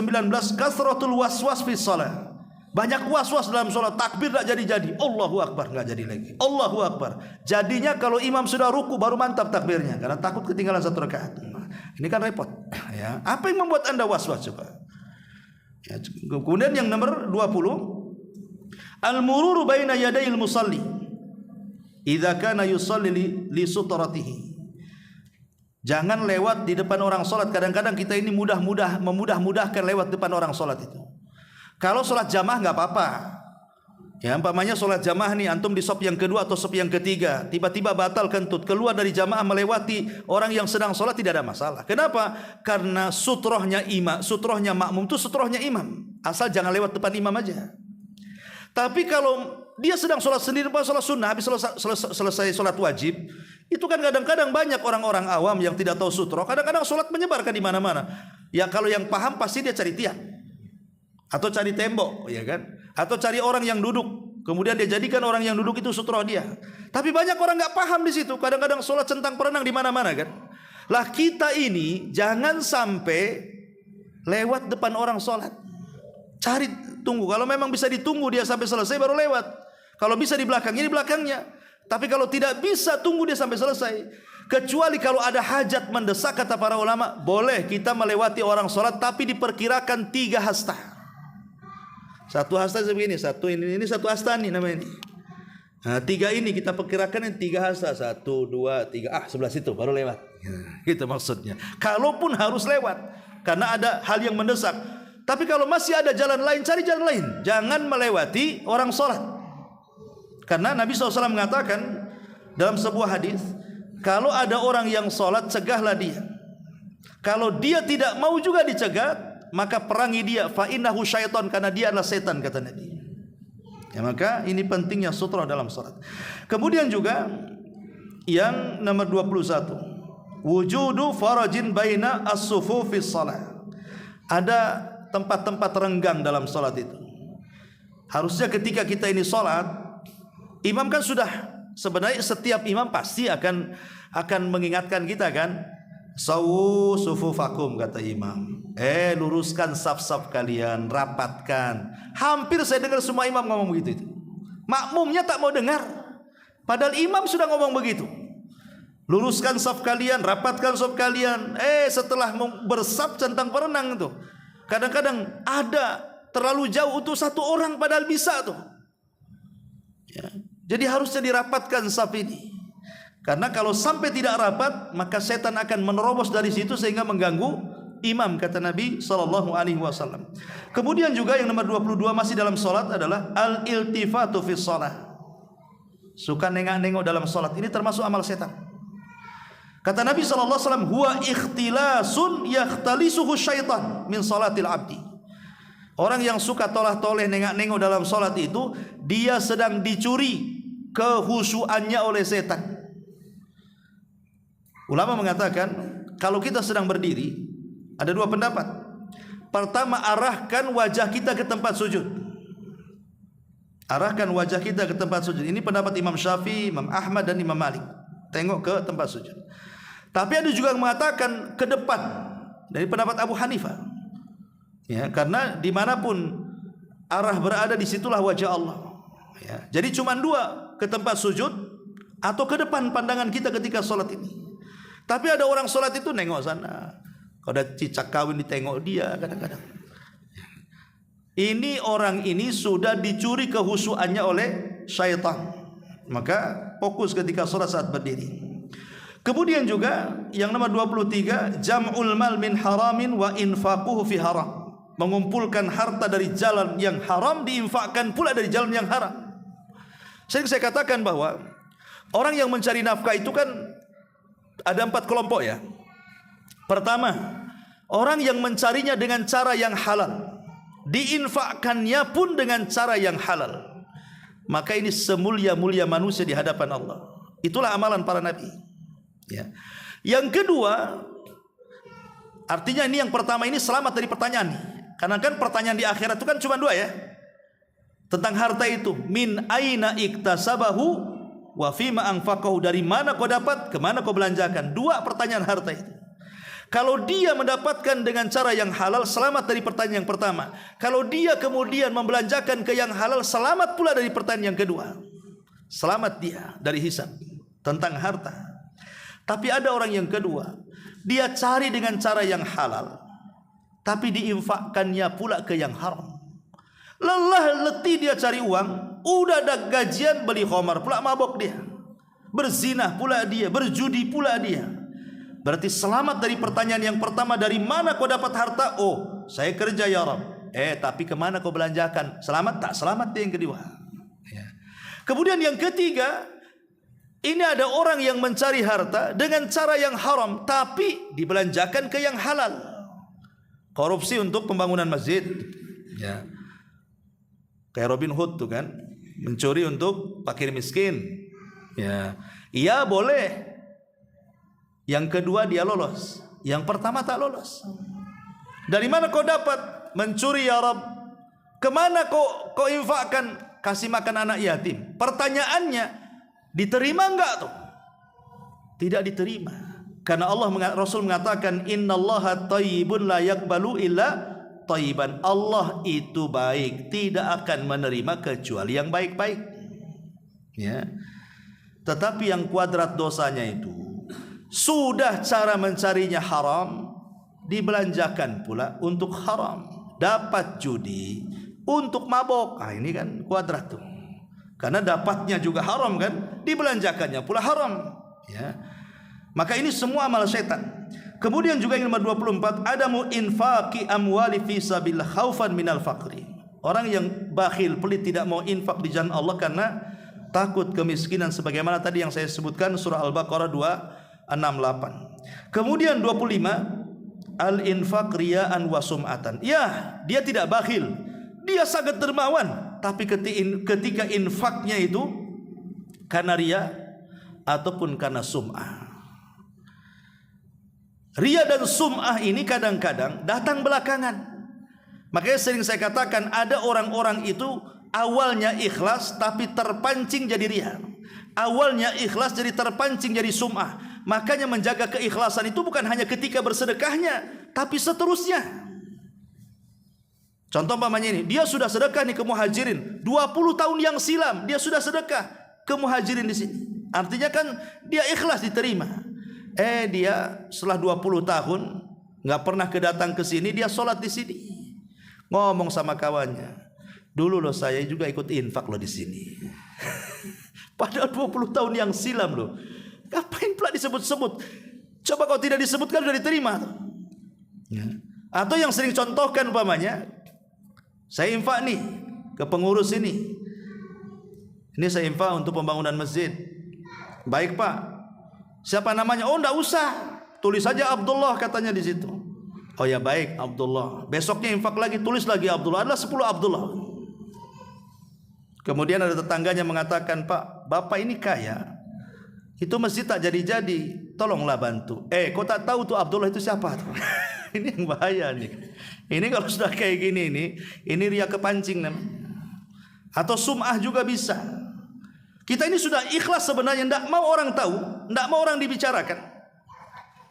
kasratul waswas fi shalah. Banyak was-was dalam sholat, takbir tak jadi-jadi, Allahu Akbar nggak jadi lagi, Allahu Akbar. Jadinya kalau imam sudah ruku baru mantap takbirnya karena takut ketinggalan satu rakaat. Ini kan repot. Ya. Apa yang membuat anda was-was coba? Ya. Kemudian yang nomor 20, al-mururu baina yadayil musalli idza kana yusalli li sutratihi. Jangan lewat di depan orang sholat. Kadang-kadang kita ini memudah-mudahkan lewat depan orang sholat itu. Kalau sholat jamaah nggak apa-apa. Ya, umpamanya sholat jamaah nih, antum di sop yang kedua atau sop yang ketiga, tiba-tiba batal kentut, keluar dari jamaah melewati orang yang sedang sholat, tidak ada masalah. Kenapa? Karena sutrohnya imam, sutrohnya makmum itu sutrohnya imam. Asal jangan lewat depan imam aja. Tapi kalau dia sedang sholat sendiri, sholat sunnah, habis selesai sholat wajib, itu kan kadang-kadang banyak orang-orang awam yang tidak tahu sutroh. Kadang-kadang sholat menyebarkan di mana-mana. Ya kalau yang paham pasti dia cari tiang. atau cari tembok, ya kan? Atau cari orang yang duduk, kemudian dia jadikan orang yang duduk itu sutra dia. Tapi banyak orang nggak paham di situ. Kadang-kadang sholat centang perenang di mana-mana kan. Lah kita ini jangan sampai lewat depan orang sholat. Cari, tunggu. Kalau memang bisa ditunggu dia sampai selesai baru lewat. Kalau bisa di belakangnya, di belakangnya. Tapi kalau tidak bisa, tunggu dia sampai selesai. Kecuali kalau ada hajat mendesak, kata para ulama, boleh kita melewati orang sholat, tapi diperkirakan 3 hasta. 1 hasta sebegini, satu ini satu hasta nih namanya ini. Nah, 3 ini kita perkirakan yang 3 hasta, 1, 2, 3, sebelah situ baru lewat. Gitu maksudnya. Kalaupun harus lewat, karena ada hal yang mendesak. Tapi kalau masih ada jalan lain, cari jalan lain. Jangan melewati orang sholat. Karena Nabi SAW mengatakan dalam sebuah hadis, kalau ada orang yang sholat, cegahlah dia. Kalau dia tidak mau juga dicegat, maka perangi dia. Fa innahu syaitan, karena dia adalah setan, kata Nabi. Ya, maka ini pentingnya sutra dalam sholat. Kemudian juga yang nomor 21, wujudu farajin baina as-sufufis shalah. Ada tempat-tempat renggang dalam sholat itu. Harusnya ketika kita ini sholat, imam kan sudah, sebenarnya setiap imam pasti akan mengingatkan kita kan, sawu sufufakum, kata imam, luruskan saf-saf kalian, rapatkan. Hampir saya dengar semua imam ngomong begitu itu. Makmumnya tak mau dengar, padahal imam sudah ngomong begitu. Luruskan saf kalian, rapatkan saf kalian. Setelah bersaf centang perenang itu, kadang-kadang ada terlalu jauh untuk 1 orang padahal bisa tuh. Ya. Jadi harusnya dirapatkan saf ini. Karena kalau sampai tidak rapat, maka setan akan menerobos dari situ sehingga mengganggu imam, kata Nabi SAW. Kemudian juga yang nomor 22 masih dalam solat adalah al-iltifatu fi shalah. Suka nengok-nengok dalam solat, ini termasuk amal setan. Kata Nabi SAW, huwa ikhtilasun yakhtalisuhu syaitan min salatil abdi. Orang yang suka tolah-toleh nengok-nengok dalam solat itu, dia sedang dicuri kehusuannya oleh setan. Ulama mengatakan, kalau kita sedang berdiri, ada 2 pendapat. Pertama, arahkan wajah kita ke tempat sujud. Arahkan wajah kita ke tempat sujud. Ini pendapat Imam Syafi'i, Imam Ahmad dan Imam Malik. Tengok ke tempat sujud. Tapi ada juga yang mengatakan ke depan, dari pendapat Abu Hanifah. Ya, karena dimanapun arah berada, disitulah wajah Allah. Ya, jadi cuma 2, ke tempat sujud atau ke depan pandangan kita ketika sholat ini. Tapi ada orang sholat itu nengok sana. Kalau ada cicak kawin ditengok dia kadang-kadang. Ini orang ini sudah dicuri kehusuannya oleh syaitan. Maka fokus ketika sholat saat berdiri. Kemudian juga yang nomor 23, jam'ul mal min haramin wa infaquhu fi haram. Mengumpulkan harta dari jalan yang haram, diinfakkan pula dari jalan yang haram. Saya katakan bahwa orang yang mencari nafkah itu kan ada 4 kelompok ya. Pertama, orang yang mencarinya dengan cara yang halal, diinfakkannya pun dengan cara yang halal. Maka ini semulia-mulia manusia di hadapan Allah. Itulah amalan para nabi. Ya. Yang kedua, artinya ini yang pertama ini selamat dari pertanyaan. Karena kan pertanyaan di akhirat itu kan cuma 2 ya. Tentang harta itu, min aina iktasabahu wa fima anfaqahu, dari mana kau dapat, kemana kau belanjakan. 2 pertanyaan harta itu. Kalau dia mendapatkan dengan cara yang halal, selamat dari pertanyaan yang pertama. Kalau dia kemudian membelanjakan ke yang halal, selamat pula dari pertanyaan yang kedua. Selamat dia dari hisab tentang harta. Tapi ada orang yang kedua, dia cari dengan cara yang halal, tapi diinfakkannya pula ke yang haram. Lelah letih dia cari uang, udah ada gajian beli khamar pula mabok dia, berzinah pula dia, berjudi pula dia. Berarti selamat dari pertanyaan yang pertama, dari mana kau dapat harta? Oh, saya kerja ya Rabb. Tapi kemana kau belanjakan? Selamat tak? Selamat dia yang kedua. Ya. Kemudian yang ketiga, ini ada orang yang mencari harta dengan cara yang haram, tapi dibelanjakan ke yang halal. Korupsi untuk pembangunan masjid. Ya. Kayak Robin Hood tuh kan, mencuri untuk fakir miskin. Ya, iya boleh. Yang kedua dia lolos, yang pertama tak lolos. Dari mana kau dapat? Mencuri ya Rabb. Kemana kau infakkan? Kasih makan anak yatim. Pertanyaannya, diterima enggak tuh? Tidak diterima. Karena Rasul mengatakan, innallaha thayyibun la yaqbalu illa thayyiban. Allah itu baik, tidak akan menerima kecuali yang baik-baik. Ya. Tetapi yang kuadrat dosanya itu sudah cara mencarinya haram, dibelanjakan pula untuk haram. Dapat judi untuk mabok. Ini kan kuadrat tuh. Karena dapatnya juga haram kan, dibelanjakannya pula haram. Ya. Maka ini semua amal setan. Kemudian juga yang nomor 24, adamu infaqi amwali fi sabilillah khaufan minal faqri. Orang yang bakhil, pelit, tidak mau infak di jalan Allah karena takut kemiskinan, sebagaimana tadi yang saya sebutkan surah Al-Baqarah 268. Kemudian 25, al-infaq riya'an wa sum'atan. Ya, dia tidak bakhil, dia sangat dermawan, tapi ketika infaknya itu karena riya ataupun karena sum'ah. Riya dan sum'ah ini kadang-kadang datang belakangan. Makanya sering saya katakan, ada orang-orang itu awalnya ikhlas tapi terpancing jadi riya. Awalnya ikhlas jadi terpancing jadi sum'ah. Makanya menjaga keikhlasan itu bukan hanya ketika bersedekahnya, tapi seterusnya. Contoh umpamanya ini, dia sudah sedekah nih ke muhajirin 20 tahun yang silam, dia sudah sedekah ke muhajirin di sini. Artinya kan dia ikhlas, diterima. Dia setelah 20 tahun nggak pernah kedatang ke sini, dia sholat di sini. Ngomong sama kawannya, dulu loh saya juga ikut infak loh di sini. Padahal 20 tahun yang silam loh. Ngapain pula disebut-sebut? Coba kalau tidak disebutkan sudah diterima. Ya. Atau yang sering contohkan umpamanya, saya infak nih ke pengurus ini. Ini saya infak untuk pembangunan masjid. Baik Pak. Siapa namanya? Oh, enggak usah. Tulis saja Abdullah katanya di situ. Oh ya baik, Abdullah. Besoknya infak lagi, tulis lagi Abdullah. Adalah 10 Abdullah. Kemudian ada tetangganya mengatakan, "Pak, Bapak ini kaya. Itu masjid tak jadi-jadi. Tolonglah bantu." Kau tak tahu tuh Abdullah itu siapa tuh? Ini yang bahaya nih. Ini kalau sudah kayak gini ini riya kepancing namanya. Atau sum'ah juga bisa. Kita ini sudah ikhlas sebenarnya, tidak mau orang tahu, tidak mau orang dibicarakan.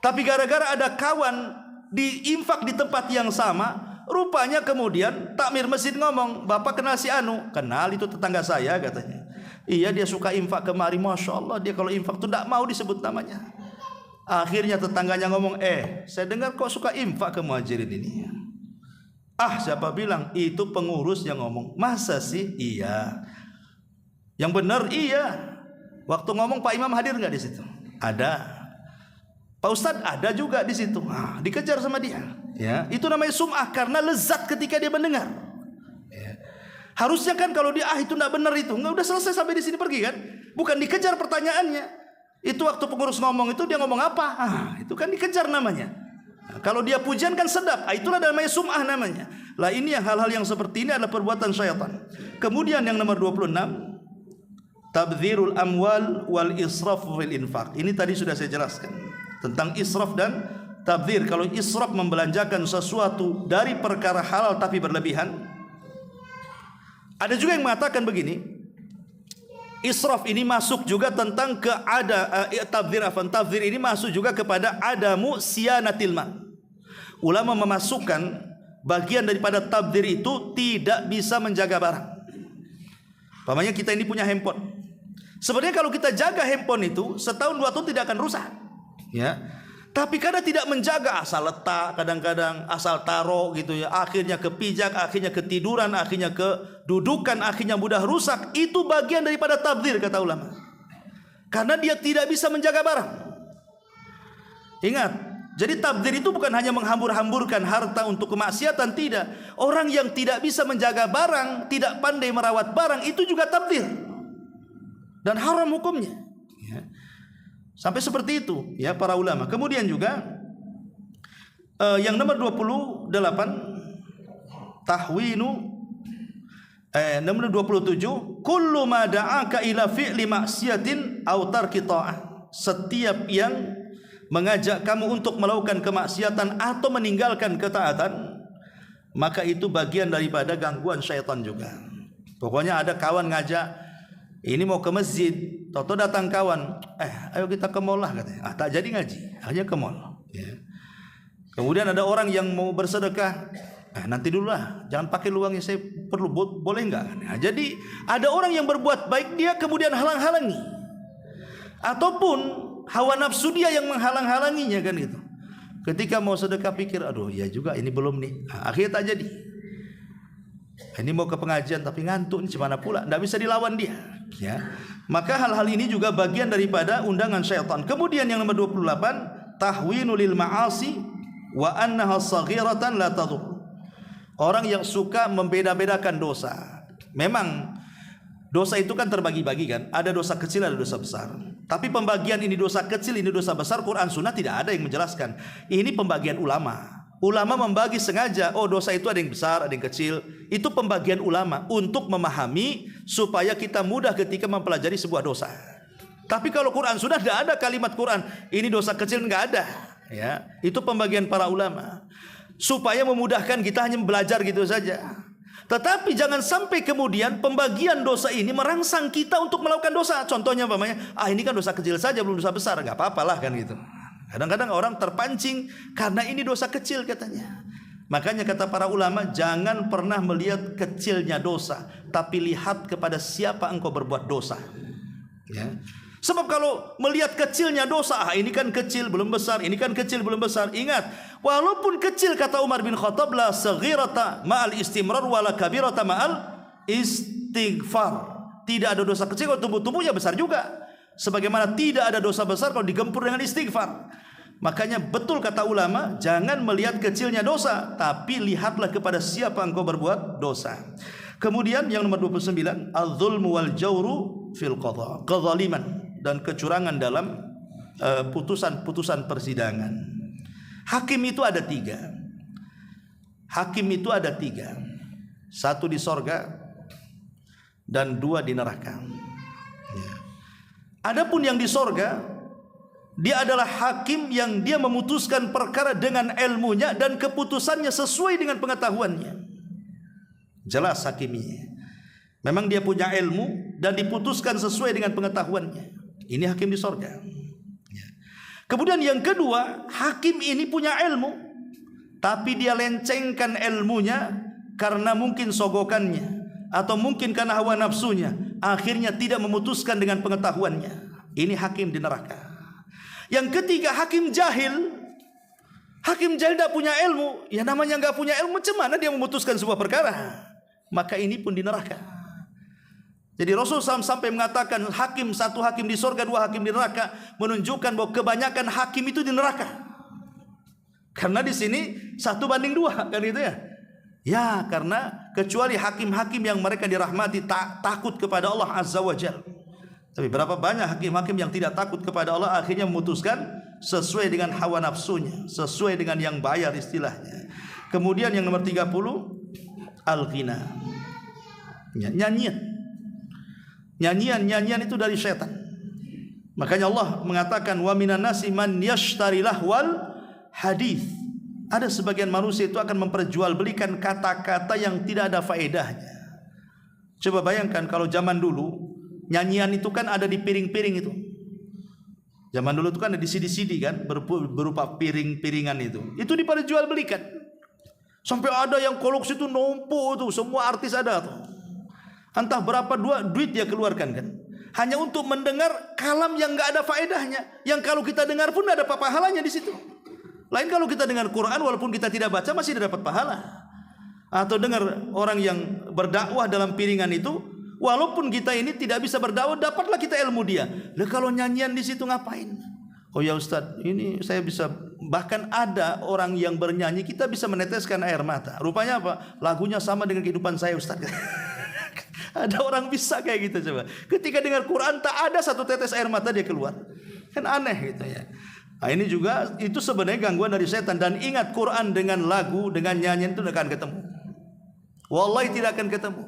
Tapi gara-gara ada kawan diinfak di tempat yang sama, rupanya kemudian takmir masjid ngomong, "Bapak kenal si Anu?" "Kenal, itu tetangga saya," katanya. "Iya, dia suka infak kemari, Masya Allah, dia kalau infak itu tidak mau disebut namanya." Akhirnya tetangganya ngomong, "Saya dengar kok suka infak ke muhajirin ini." Siapa bilang? Itu pengurus yang ngomong. Masa sih? Iya. Yang benar iya. Waktu ngomong Pak Imam hadir nggak di situ? Ada. Pak Ustadz ada juga di situ. Dikejar sama dia. Ya, itu namanya sum'ah karena lezat ketika dia mendengar. Ya. Harusnya kan kalau dia itu nggak benar itu, nggak udah selesai sampai di sini pergi kan? Bukan dikejar pertanyaannya. Itu waktu pengurus ngomong itu dia ngomong apa? Itu kan dikejar namanya. Kalau dia pujian kan sedap. Itulah namanya sum'ah namanya. Lah ini hal-hal yang seperti ini adalah perbuatan syaitan. Kemudian yang nomor 26. Tabdzirul amwal wal israf fil infaq. Ini tadi sudah saya jelaskan tentang israf dan tabdzir. Kalau israf membelanjakan sesuatu dari perkara halal tapi berlebihan. Ada juga yang mengatakan begini, israf ini masuk juga tentang tabdzir ini masuk juga kepada adamu siyanatil mal. Ulama memasukkan bagian daripada tabdzir itu tidak bisa menjaga barang. Umpamanya kita ini punya handphone. Sebenarnya kalau kita jaga handphone itu setahun 2 tahun tidak akan rusak, ya. Tapi karena tidak menjaga, asal letak, kadang-kadang asal taruh gitu ya, akhirnya kepijak, akhirnya ketiduran, akhirnya kedudukan, akhirnya mudah rusak. Itu bagian daripada tabdzir kata ulama. Karena dia tidak bisa menjaga barang. Ingat, jadi tabdzir itu bukan hanya menghambur-hamburkan harta untuk kemaksiatan, tidak. Orang yang tidak bisa menjaga barang, tidak pandai merawat barang, itu juga tabdzir. Dan haram hukumnya. Ya. Sampai seperti itu ya para ulama. Kemudian juga yang nomor 28 tahwinu nomor 27 kullu ma da'aka ila fi'li maksiatin aw tarki ta'ah. Setiap yang mengajak kamu untuk melakukan kemaksiatan atau meninggalkan ketaatan, maka itu bagian daripada gangguan syaitan juga. Pokoknya ada kawan ngajak, ini mau ke masjid, toto datang kawan, ayo kita ke mall lah katanya. Tak jadi ngaji, hanya ke mall. Ya. Kemudian ada orang yang mau bersedekah, nanti dulu lah, jangan pakai uangnya, saya perlu, boleh enggak? Nah, jadi ada orang yang berbuat baik, dia kemudian halang-halangi, ataupun hawa nafsu dia yang menghalang-halanginya kan gitu. Ketika mau sedekah pikir, aduh ya juga ini belum nih, akhirnya tak jadi. Ini mau ke pengajian tapi ngantuk, ini gimana pula, tidak bisa dilawan dia. Ya. Maka hal-hal ini juga bagian daripada undangan syaitan. Kemudian yang nomor 28, tahwinu lil ma'asi wa annaha saghiratan la tadur. Orang yang suka membeda-bedakan dosa. Memang dosa itu kan terbagi-bagi kan, ada dosa kecil, ada dosa besar. Tapi pembagian ini dosa kecil, ini dosa besar, Quran Sunnah tidak ada yang menjelaskan. Ini pembagian ulama. Ulama membagi sengaja, oh dosa itu ada yang besar, ada yang kecil. Itu pembagian ulama untuk memahami supaya kita mudah ketika mempelajari sebuah dosa. Tapi kalau Quran Sunnah tidak ada kalimat Quran, ini dosa kecil, enggak ada. Ya, itu pembagian para ulama. Supaya memudahkan kita hanya belajar gitu saja. Tetapi jangan sampai kemudian pembagian dosa ini merangsang kita untuk melakukan dosa. Contohnya umpamanya, ini kan dosa kecil saja, belum dosa besar, enggak apa-apalah kan gitu. Kadang-kadang orang terpancing karena ini dosa kecil katanya. Makanya kata para ulama, jangan pernah melihat kecilnya dosa, tapi lihat kepada siapa engkau berbuat dosa. Ya. Sebab kalau melihat kecilnya dosa, ini kan kecil belum besar, ini kan kecil belum besar. Ingat, walaupun kecil kata Umar bin Khattab, la saghirata ma'al istimrar wala kabirata ma'al istighfar. Tidak ada dosa kecil kalau tumbuh-tumbuhnya besar juga. Sebagaimana tidak ada dosa besar kalau digempur dengan istighfar. Makanya betul kata ulama, jangan melihat kecilnya dosa, tapi lihatlah kepada siapa engkau berbuat dosa. Kemudian yang nomor 29, az-zulmu wal jawru fil qadha, kezaliman dan kecurangan dalam putusan-putusan persidangan. Hakim itu ada 3. Hakim itu ada 3. 1 di sorga dan 2 di neraka. Ya. Adapun yang di sorga, dia adalah hakim yang dia memutuskan perkara dengan ilmunya dan keputusannya sesuai dengan pengetahuannya. Jelas hakimnya. Memang dia punya ilmu dan diputuskan sesuai dengan pengetahuannya. Ini hakim di sorga. Kemudian yang kedua, hakim ini punya ilmu, tapi dia lencengkan ilmunya karena mungkin sogokannya atau mungkin karena hawa nafsunya. Akhirnya tidak memutuskan dengan pengetahuannya. Ini hakim di neraka. Yang ketiga, hakim jahil. Hakim jahil tidak punya ilmu. Ya namanya nggak punya ilmu, macam mana dia memutuskan sebuah perkara? Maka ini pun di neraka. Jadi Rasulullah SAW sampai mengatakan satu hakim di surga, 2 hakim di neraka, menunjukkan bahwa kebanyakan hakim itu di neraka. Karena di sini 1:2 kan gitu ya. Ya karena kecuali hakim-hakim yang mereka dirahmati takut kepada Allah Azza wa Jalla. Tapi berapa banyak hakim-hakim yang tidak takut kepada Allah akhirnya memutuskan sesuai dengan hawa nafsunya, sesuai dengan yang bayar istilahnya. Kemudian yang nomor 30, al-ghina. Nyanyian. Nyanyian itu dari setan. Makanya Allah mengatakan wa minan nasi man yashtari lahwal hadis. Ada sebagian manusia itu akan memperjualbelikan kata-kata yang tidak ada faedahnya. Coba bayangkan kalau zaman dulu nyanyian itu kan ada di piring-piring itu. Zaman dulu itu kan ada di CD-CD kan, berupa piring-piringan itu. Itu diperjualbelikan. Sampai ada yang koleksi itu numpuk tuh, semua artis ada tuh. Entah berapa duit dia keluarkan kan. Hanya untuk mendengar kalam yang enggak ada faedahnya, yang kalau kita dengar pun ada pahalanya di situ. Lain kalau kita dengar Quran walaupun kita tidak baca masih dapat pahala. Atau dengar orang yang berdakwah dalam piringan itu, walaupun kita ini tidak bisa berdakwah, dapatlah kita ilmu dia. Lah kalau nyanyian di situ ngapain? Oh ya Ustaz, ini saya bisa, bahkan ada orang yang bernyanyi kita bisa meneteskan air mata. Rupanya apa? Lagunya sama dengan kehidupan saya Ustaz. Ada orang bisa kayak gitu coba. Ketika dengar Quran tak ada satu tetes air mata dia keluar. Kan aneh gitu ya. Nah, ini juga itu sebenarnya gangguan dari setan. Dan ingat, Quran dengan lagu, dengan nyanyian itu tidak akan ketemu. Wallahi tidak akan ketemu.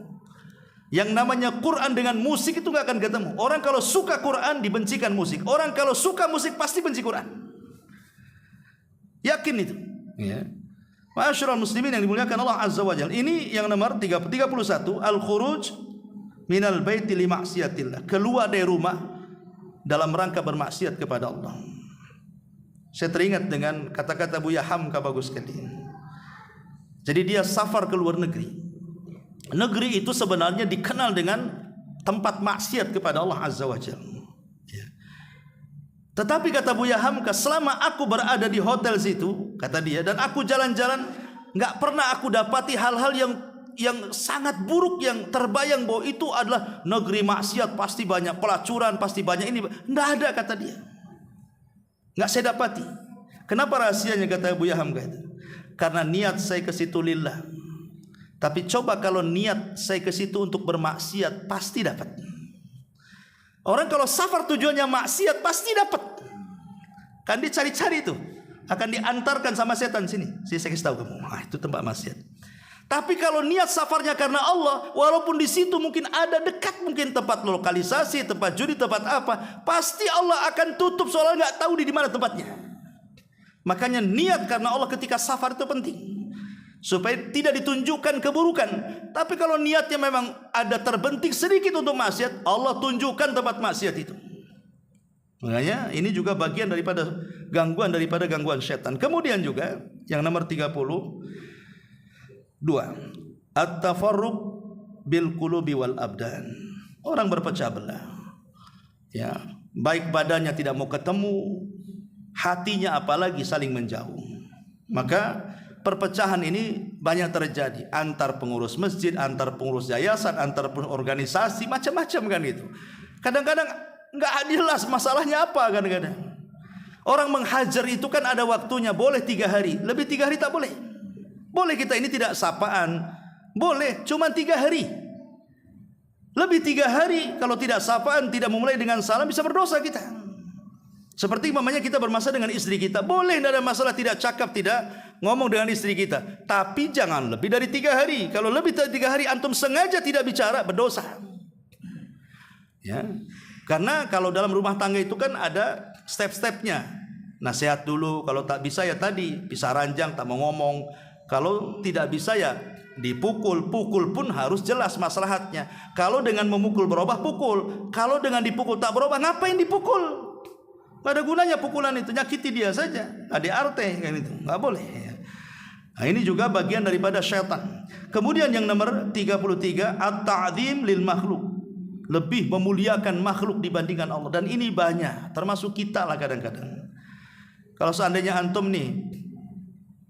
Yang namanya Quran dengan musik itu tidak akan ketemu. Orang kalau suka Quran dibencikan musik. Orang kalau suka musik pasti benci Quran. Yakin itu. Ya. Ma'asyiral muslimin yang dimuliakan Allah Azza wa Jalla. Ini yang nomor 31, al-khuruj minal baiti li ma'siyatillah. Keluar dari rumah dalam rangka bermaksiat kepada Allah. Saya teringat dengan kata-kata Buya Hamka bagus sekali. Jadi dia safar ke luar negeri. Negeri itu sebenarnya dikenal dengan tempat maksiat kepada Allah Azza wa Jalla. Tetapi kata Buya Hamka, selama aku berada di hotel situ, kata dia, dan aku jalan-jalan, nggak pernah aku dapati hal-hal yang sangat buruk, yang terbayang bahwa itu adalah negeri maksiat, pasti banyak pelacuran, pasti banyak ini. Nggak ada, kata dia. Nggak saya dapati. Kenapa rahasianya, kata Buya Hamka itu? Karena niat saya ke situ lillah. Tapi coba kalau niat saya ke situ untuk bermaksiat, pasti dapat. Orang kalau safar tujuannya maksiat pasti dapat. Kan dicari-cari itu, akan diantarkan sama setan sini. Saya kasih tahu kamu, itu tempat maksiat. Tapi kalau niat safarnya karena Allah, walaupun di situ mungkin ada dekat mungkin tempat lokalisasi, tempat judi, tempat apa, pasti Allah akan tutup soalnya nggak tahu di mana tempatnya. Makanya niat karena Allah ketika safar itu penting, supaya tidak ditunjukkan keburukan. Tapi kalau niatnya memang ada terbentik sedikit untuk maksiat, Allah tunjukkan tempat maksiat itu. Makanya ini juga bagian daripada gangguan setan. Kemudian juga yang nomor 32, at-tafarruq bil qulubi wal abdan. Orang berpecah belah. Ya, baik badannya tidak mau ketemu, hatinya apalagi saling menjauh. Maka perpecahan ini banyak terjadi antar pengurus masjid, antar pengurus yayasan, antar organisasi, macam-macam kan itu. Kadang-kadang nggak jelas masalahnya apa. Kadang-kadang orang menghajar itu kan ada waktunya, boleh 3 hari, lebih 3 hari tak boleh. Boleh kita ini tidak sapaan, boleh, cuma 3 hari. Lebih 3 hari kalau tidak sapaan, tidak memulai dengan salam, bisa berdosa kita. Seperti mamanya kita bermasalah dengan istri kita, boleh, tidak ada masalah, tidak cakap, tidak ngomong dengan istri kita, tapi jangan lebih dari 3 hari. Kalau lebih dari 3 hari antum sengaja tidak bicara, berdosa. Ya, karena kalau dalam rumah tangga itu kan ada step-stepnya. Nasihat dulu, kalau tak bisa ya tadi pisah ranjang, tak mau ngomong. Kalau tidak bisa ya dipukul, pukul pun harus jelas maslahatnya. Kalau dengan memukul berubah, pukul. Kalau dengan dipukul tak berubah, ngapain dipukul? Gak ada gunanya pukulan itu, nyakiti dia saja. Ada arte kan itu, nggak boleh. Nah, ini juga bagian daripada syaitan. Kemudian yang nomor 33, at-ta'zim lil makhluk. Lebih memuliakan makhluk dibandingkan Allah. Dan ini banyak, termasuk kita lah kadang-kadang. Kalau seandainya antum nih,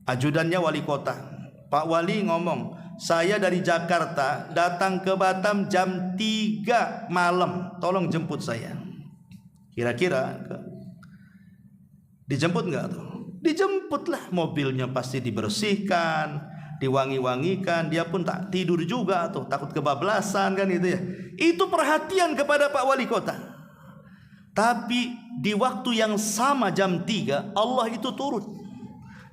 ajudannya wali kota, Pak Wali ngomong, saya dari Jakarta datang ke Batam jam 3 malam, tolong jemput saya. Kira-kira dijemput nggak tuh? Dijemputlah, mobilnya pasti dibersihkan, diwangi-wangikan, dia pun tak tidur juga tuh, takut kebablasan kan itu ya. Itu perhatian kepada Pak Wali Kota. Tapi di waktu yang sama jam 3 Allah itu turun.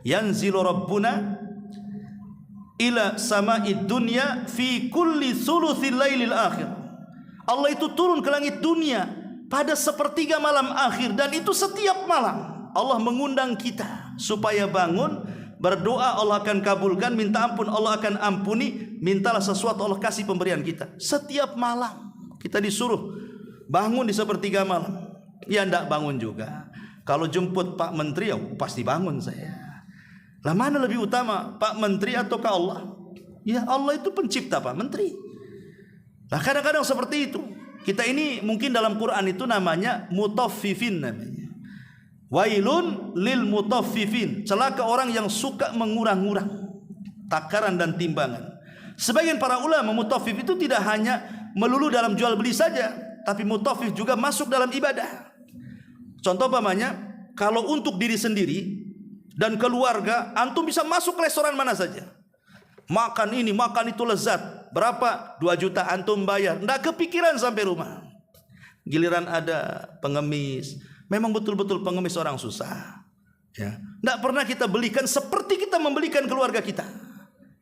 Yanzilu Rabbuna ila sama'id dunya fi kulli thuluthil lailil akhir. Allah itu turun ke langit dunia pada sepertiga malam akhir, dan itu setiap malam. Allah mengundang kita supaya bangun, berdoa Allah akan kabulkan, minta ampun Allah akan ampuni, mintalah sesuatu Allah kasih pemberian kita. Setiap malam kita disuruh bangun di sepertiga malam. Ya ndak bangun juga. Kalau jemput Pak Menteri ya pasti bangun saya. Lah mana lebih utama, Pak Menteri ataukah Allah? Ya Allah itu pencipta Pak Menteri. Nah kadang-kadang seperti itu. Kita ini mungkin dalam Quran itu namanya mutaffifin namanya. Wailun lil mutaffifin, celaka orang yang suka mengurang-urang takaran dan timbangan. Sebagian para ulama mutaffif itu tidak hanya melulu dalam jual beli saja, tapi mutaffif juga masuk dalam ibadah. Contoh umpamanya, kalau untuk diri sendiri dan keluarga, antum bisa masuk restoran mana saja. Makan ini, makan itu lezat. Berapa? 2 juta antum bayar. Nggak kepikiran sampai rumah. Giliran ada pengemis, memang betul-betul pengemis orang susah. Ya, nggak pernah kita belikan seperti kita membelikan keluarga kita.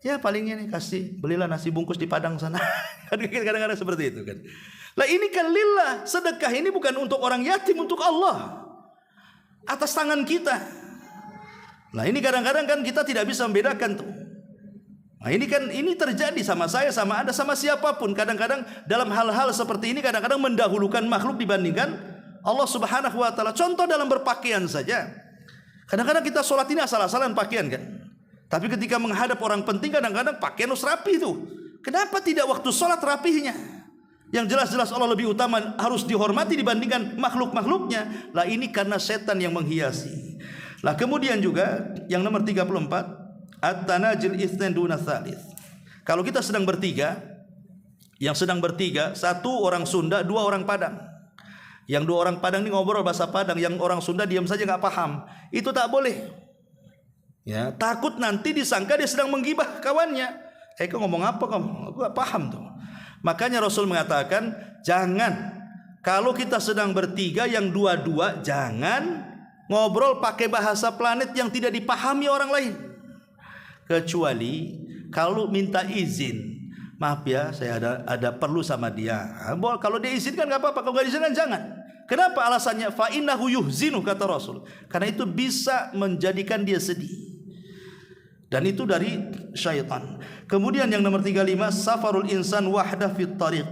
Ya palingnya nih kasih, belilah nasi bungkus di Padang sana. Kadang-kadang seperti itu kan. Lah ini kan lillah, sedekah ini bukan untuk orang yatim, untuk Allah. Atas tangan kita. Nah ini kadang-kadang kan kita tidak bisa membedakan tuh. Nah ini terjadi sama saya, sama Anda, sama siapapun. Kadang-kadang dalam hal-hal seperti ini kadang-kadang mendahulukan makhluk dibandingkan Allah Subhanahu wa taala. Contoh dalam berpakaian saja. Kadang-kadang kita sholat ini asal-asalan pakaian kan. Tapi ketika menghadap orang penting kadang-kadang pakaian harus rapi itu. Kenapa tidak waktu sholat rapihnya? Yang jelas-jelas Allah lebih utama, harus dihormati dibandingkan makhluk-makhluknya. Lah ini karena setan yang menghiasi. Lah kemudian juga yang nomor 34, at-tanajil itsnain duna tsalits. Kalau kita sedang bertiga, yang sedang bertiga, satu orang Sunda, dua orang Padang. Yang dua orang Padang ini ngobrol bahasa Padang, yang orang Sunda diam saja nggak paham. Itu tak boleh. Ya, takut nanti disangka dia sedang menggibah kawannya. Kau ngomong apa kamu? Aku nggak paham tuh. Makanya Rasul mengatakan, jangan kalau kita sedang bertiga, yang dua-dua jangan ngobrol pakai bahasa planet yang tidak dipahami orang lain. Kecuali kalau minta izin, maaf ya, saya ada perlu sama dia. Kalau dia izinkan nggak apa-apa, kalau nggak diizinkan jangan. Kenapa alasannya? Fa innahu yuhzinu, kata Rasul. Karena itu bisa menjadikan dia sedih. Dan itu dari syaitan. Kemudian yang nomor 35, safarul insan wahdah fit tariq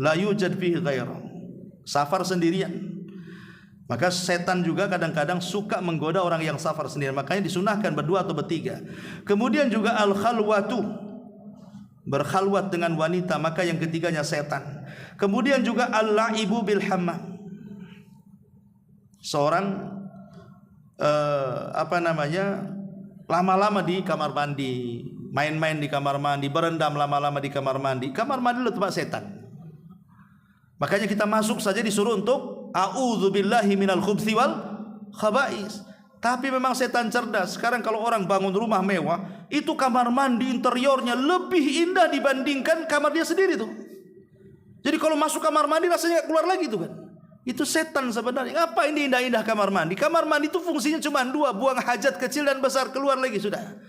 la yujad fihi ghairah. Safar sendirian. Maka setan juga kadang-kadang suka menggoda orang yang safar sendiri. Makanya disunahkan berdua atau bertiga. Kemudian juga al-khalwatu, berkhalwat dengan wanita. Maka yang ketiganya setan. Kemudian juga al-la'ibu bil hammam. Seorang lama-lama di kamar mandi, main-main di kamar mandi, berendam lama-lama di kamar mandi. Kamar mandi itu tempat setan. Makanya kita masuk saja disuruh untuk a'udzubillahi minal khubthi wal khaba'is. Tapi memang setan cerdas. Sekarang kalau orang bangun rumah mewah, itu kamar mandi interiornya lebih indah dibandingkan kamar dia sendiri tuh. Jadi kalau masuk kamar mandi rasanya keluar lagi tuh kan. Itu setan sebenarnya. Apa ini indah-indah kamar mandi? Kamar mandi itu fungsinya cuma dua, buang hajat kecil dan besar, keluar lagi sudah.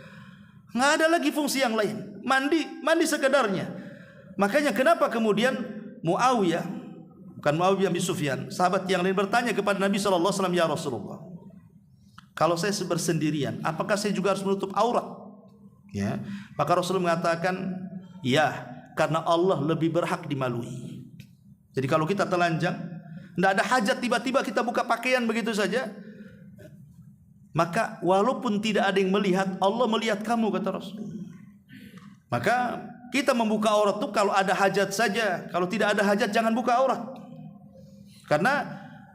Nggak ada lagi fungsi yang lain. Mandi sekedarnya. Makanya kenapa kemudian Muawiyah, bukan Muawiyah bin Sufyan, sahabat yang lain bertanya kepada Nabi SAW, ya Rasulullah, kalau saya bersendirian, apakah saya juga harus menutup aurat? Ya, maka Rasul mengatakan, ya, karena Allah lebih berhak dimalui. Jadi kalau kita telanjang, tidak ada hajat tiba-tiba kita buka pakaian begitu saja, maka walaupun tidak ada yang melihat, Allah melihat kamu, kata Rasul. Maka kita membuka aurat itu kalau ada hajat saja. Kalau tidak ada hajat jangan buka aurat. Karena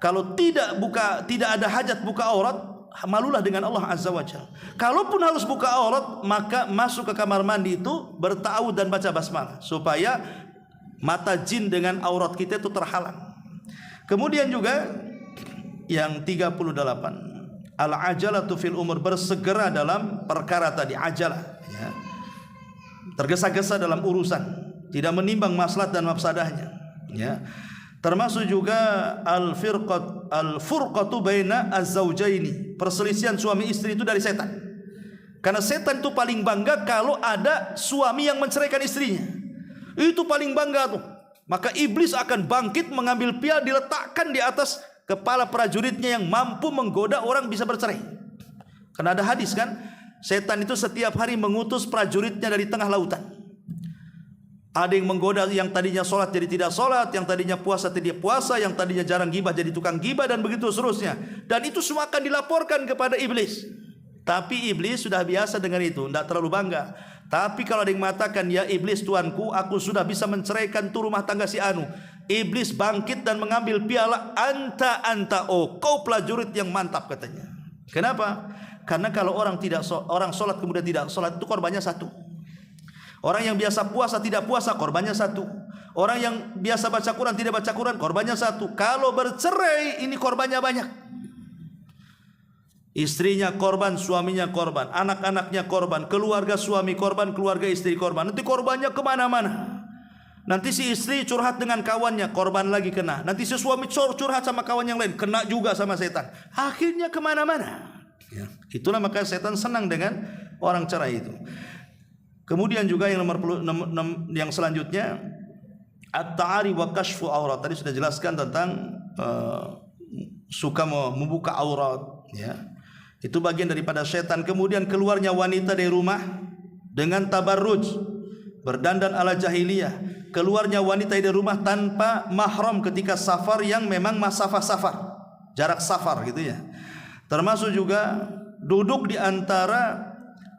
kalau tidak ada hajat buka aurat, malulah dengan Allah Azza wa Jalla. Kalaupun harus buka aurat, maka masuk ke kamar mandi itu berta'awudz dan baca basmalah supaya mata jin dengan aurat kita itu terhalang. Kemudian juga yang 38, al-ajalatu fil umur, bersegera dalam perkara tadi, ajalah, ya. Tergesa-gesa dalam urusan, tidak menimbang maslahat dan mafsadahnya, ya. Termasuk juga al-furqatu baina az-zawjaini, perselisihan suami istri itu dari setan. Karena setan itu paling bangga kalau ada suami yang menceraikan istrinya. Itu paling bangga tuh. Maka iblis akan bangkit mengambil piala diletakkan di atas kepala prajuritnya yang mampu menggoda orang bisa bercerai. Karena ada hadis kan, setan itu setiap hari mengutus prajuritnya dari tengah lautan. Ada yang menggoda yang tadinya sholat jadi tidak sholat, yang tadinya puasa tidak puasa, yang tadinya jarang gibah jadi tukang gibah, dan begitu seterusnya. Dan itu semua akan dilaporkan kepada iblis. Tapi iblis sudah biasa dengan itu, tidak terlalu bangga. Tapi kalau ada yang mengatakan, ya iblis tuanku, aku sudah bisa menceraikan tu rumah tangga si anu, iblis bangkit dan mengambil piala, anta, oh kau prajurit yang mantap, katanya. Kenapa? Karena kalau orang sholat kemudian tidak sholat, itu korbannya satu. Orang yang biasa puasa tidak puasa, korbannya satu. Orang yang biasa baca Quran tidak baca Quran, korbannya satu. Kalau bercerai, ini korbannya banyak. Istrinya korban, suaminya korban, anak-anaknya korban, keluarga suami korban, keluarga istri korban. Nanti korbannya kemana-mana. Nanti si istri curhat dengan kawannya, korban lagi kena. Nanti si suami curhat sama kawan yang lain, kena juga sama setan. Akhirnya kemana-mana. Ya, itulah maka setan senang dengan orang cerai itu. Kemudian juga yang yang selanjutnya, at-ta'ari wa kashfu aurat. Tadi sudah jelaskan tentang suka membuka aurat, ya. Itu bagian daripada setan. Kemudian keluarnya wanita dari rumah dengan tabarruj, berdandan ala jahiliyah. Keluarnya wanita dari rumah tanpa mahram ketika safar yang memang masafah safar, jarak safar gitu ya. Termasuk juga duduk di antara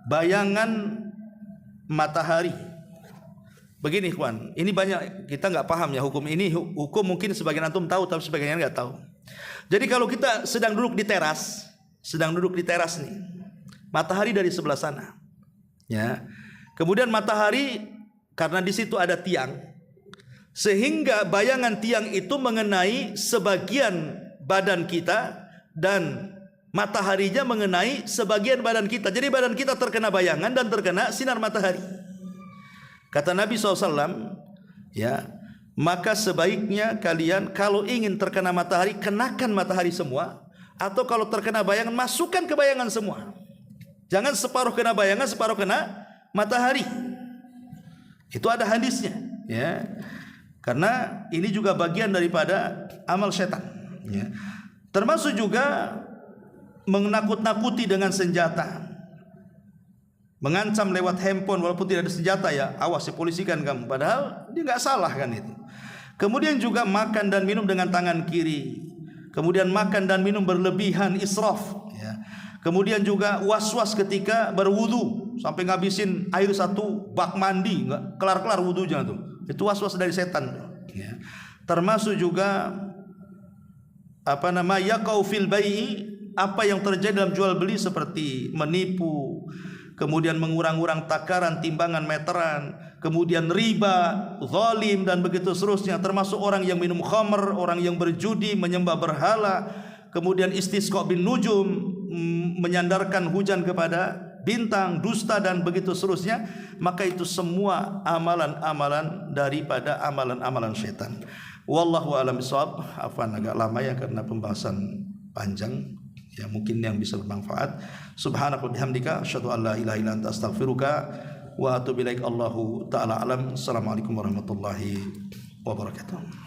bayangan matahari. Begini ikhwan, ini banyak kita nggak paham ya hukum ini. Hukum mungkin sebagian antum tahu, tapi sebagian nggak tahu. Jadi kalau kita sedang duduk di teras nih, matahari dari sebelah sana, ya. Kemudian matahari karena di situ ada tiang, sehingga bayangan tiang itu mengenai sebagian badan kita dan mataharinya mengenai sebagian badan kita. Jadi badan kita terkena bayangan dan terkena sinar matahari. Kata Nabi SAW, ya, maka sebaiknya kalian kalau ingin terkena matahari, kenakan matahari semua. Atau kalau terkena bayangan, masukkan ke bayangan semua. Jangan separuh kena bayangan, separuh kena matahari. Itu ada hadisnya, ya. Karena ini juga bagian daripada amal setan, ya. Termasuk juga menakut-nakuti dengan senjata, mengancam lewat handphone walaupun tidak ada senjata, ya awas dipolisikan kamu, padahal dia nggak salah kan itu. Kemudian juga makan dan minum dengan tangan kiri, kemudian makan dan minum berlebihan, israf, ya. Kemudian juga was-was ketika berwudu sampai ngabisin air satu bak mandi, nggak kelar-kelar wudunya tuh, itu was-was dari setan, ya. Termasuk juga yaqau fil bai'i, apa yang terjadi dalam jual beli seperti menipu, kemudian mengurang-urang takaran, timbangan, meteran, kemudian riba, zalim dan begitu seterusnya. Termasuk orang yang minum khamr, orang yang berjudi, menyembah berhala, kemudian istisqa bin nujum, menyandarkan hujan kepada bintang, dusta dan begitu seterusnya. Maka itu semua amalan-amalan daripada amalan-amalan syaitan. Wallahu a'lam bishawab. Afwan agak lama ya karena pembahasan panjang. Ya mungkin yang bisa bermanfaat. Subhanaka bihamdika asyhadu an la ilaha illa anta astaghfiruka wa atubu ilaik. Allahu taala alam. Assalamualaikum warahmatullahi wabarakatuh.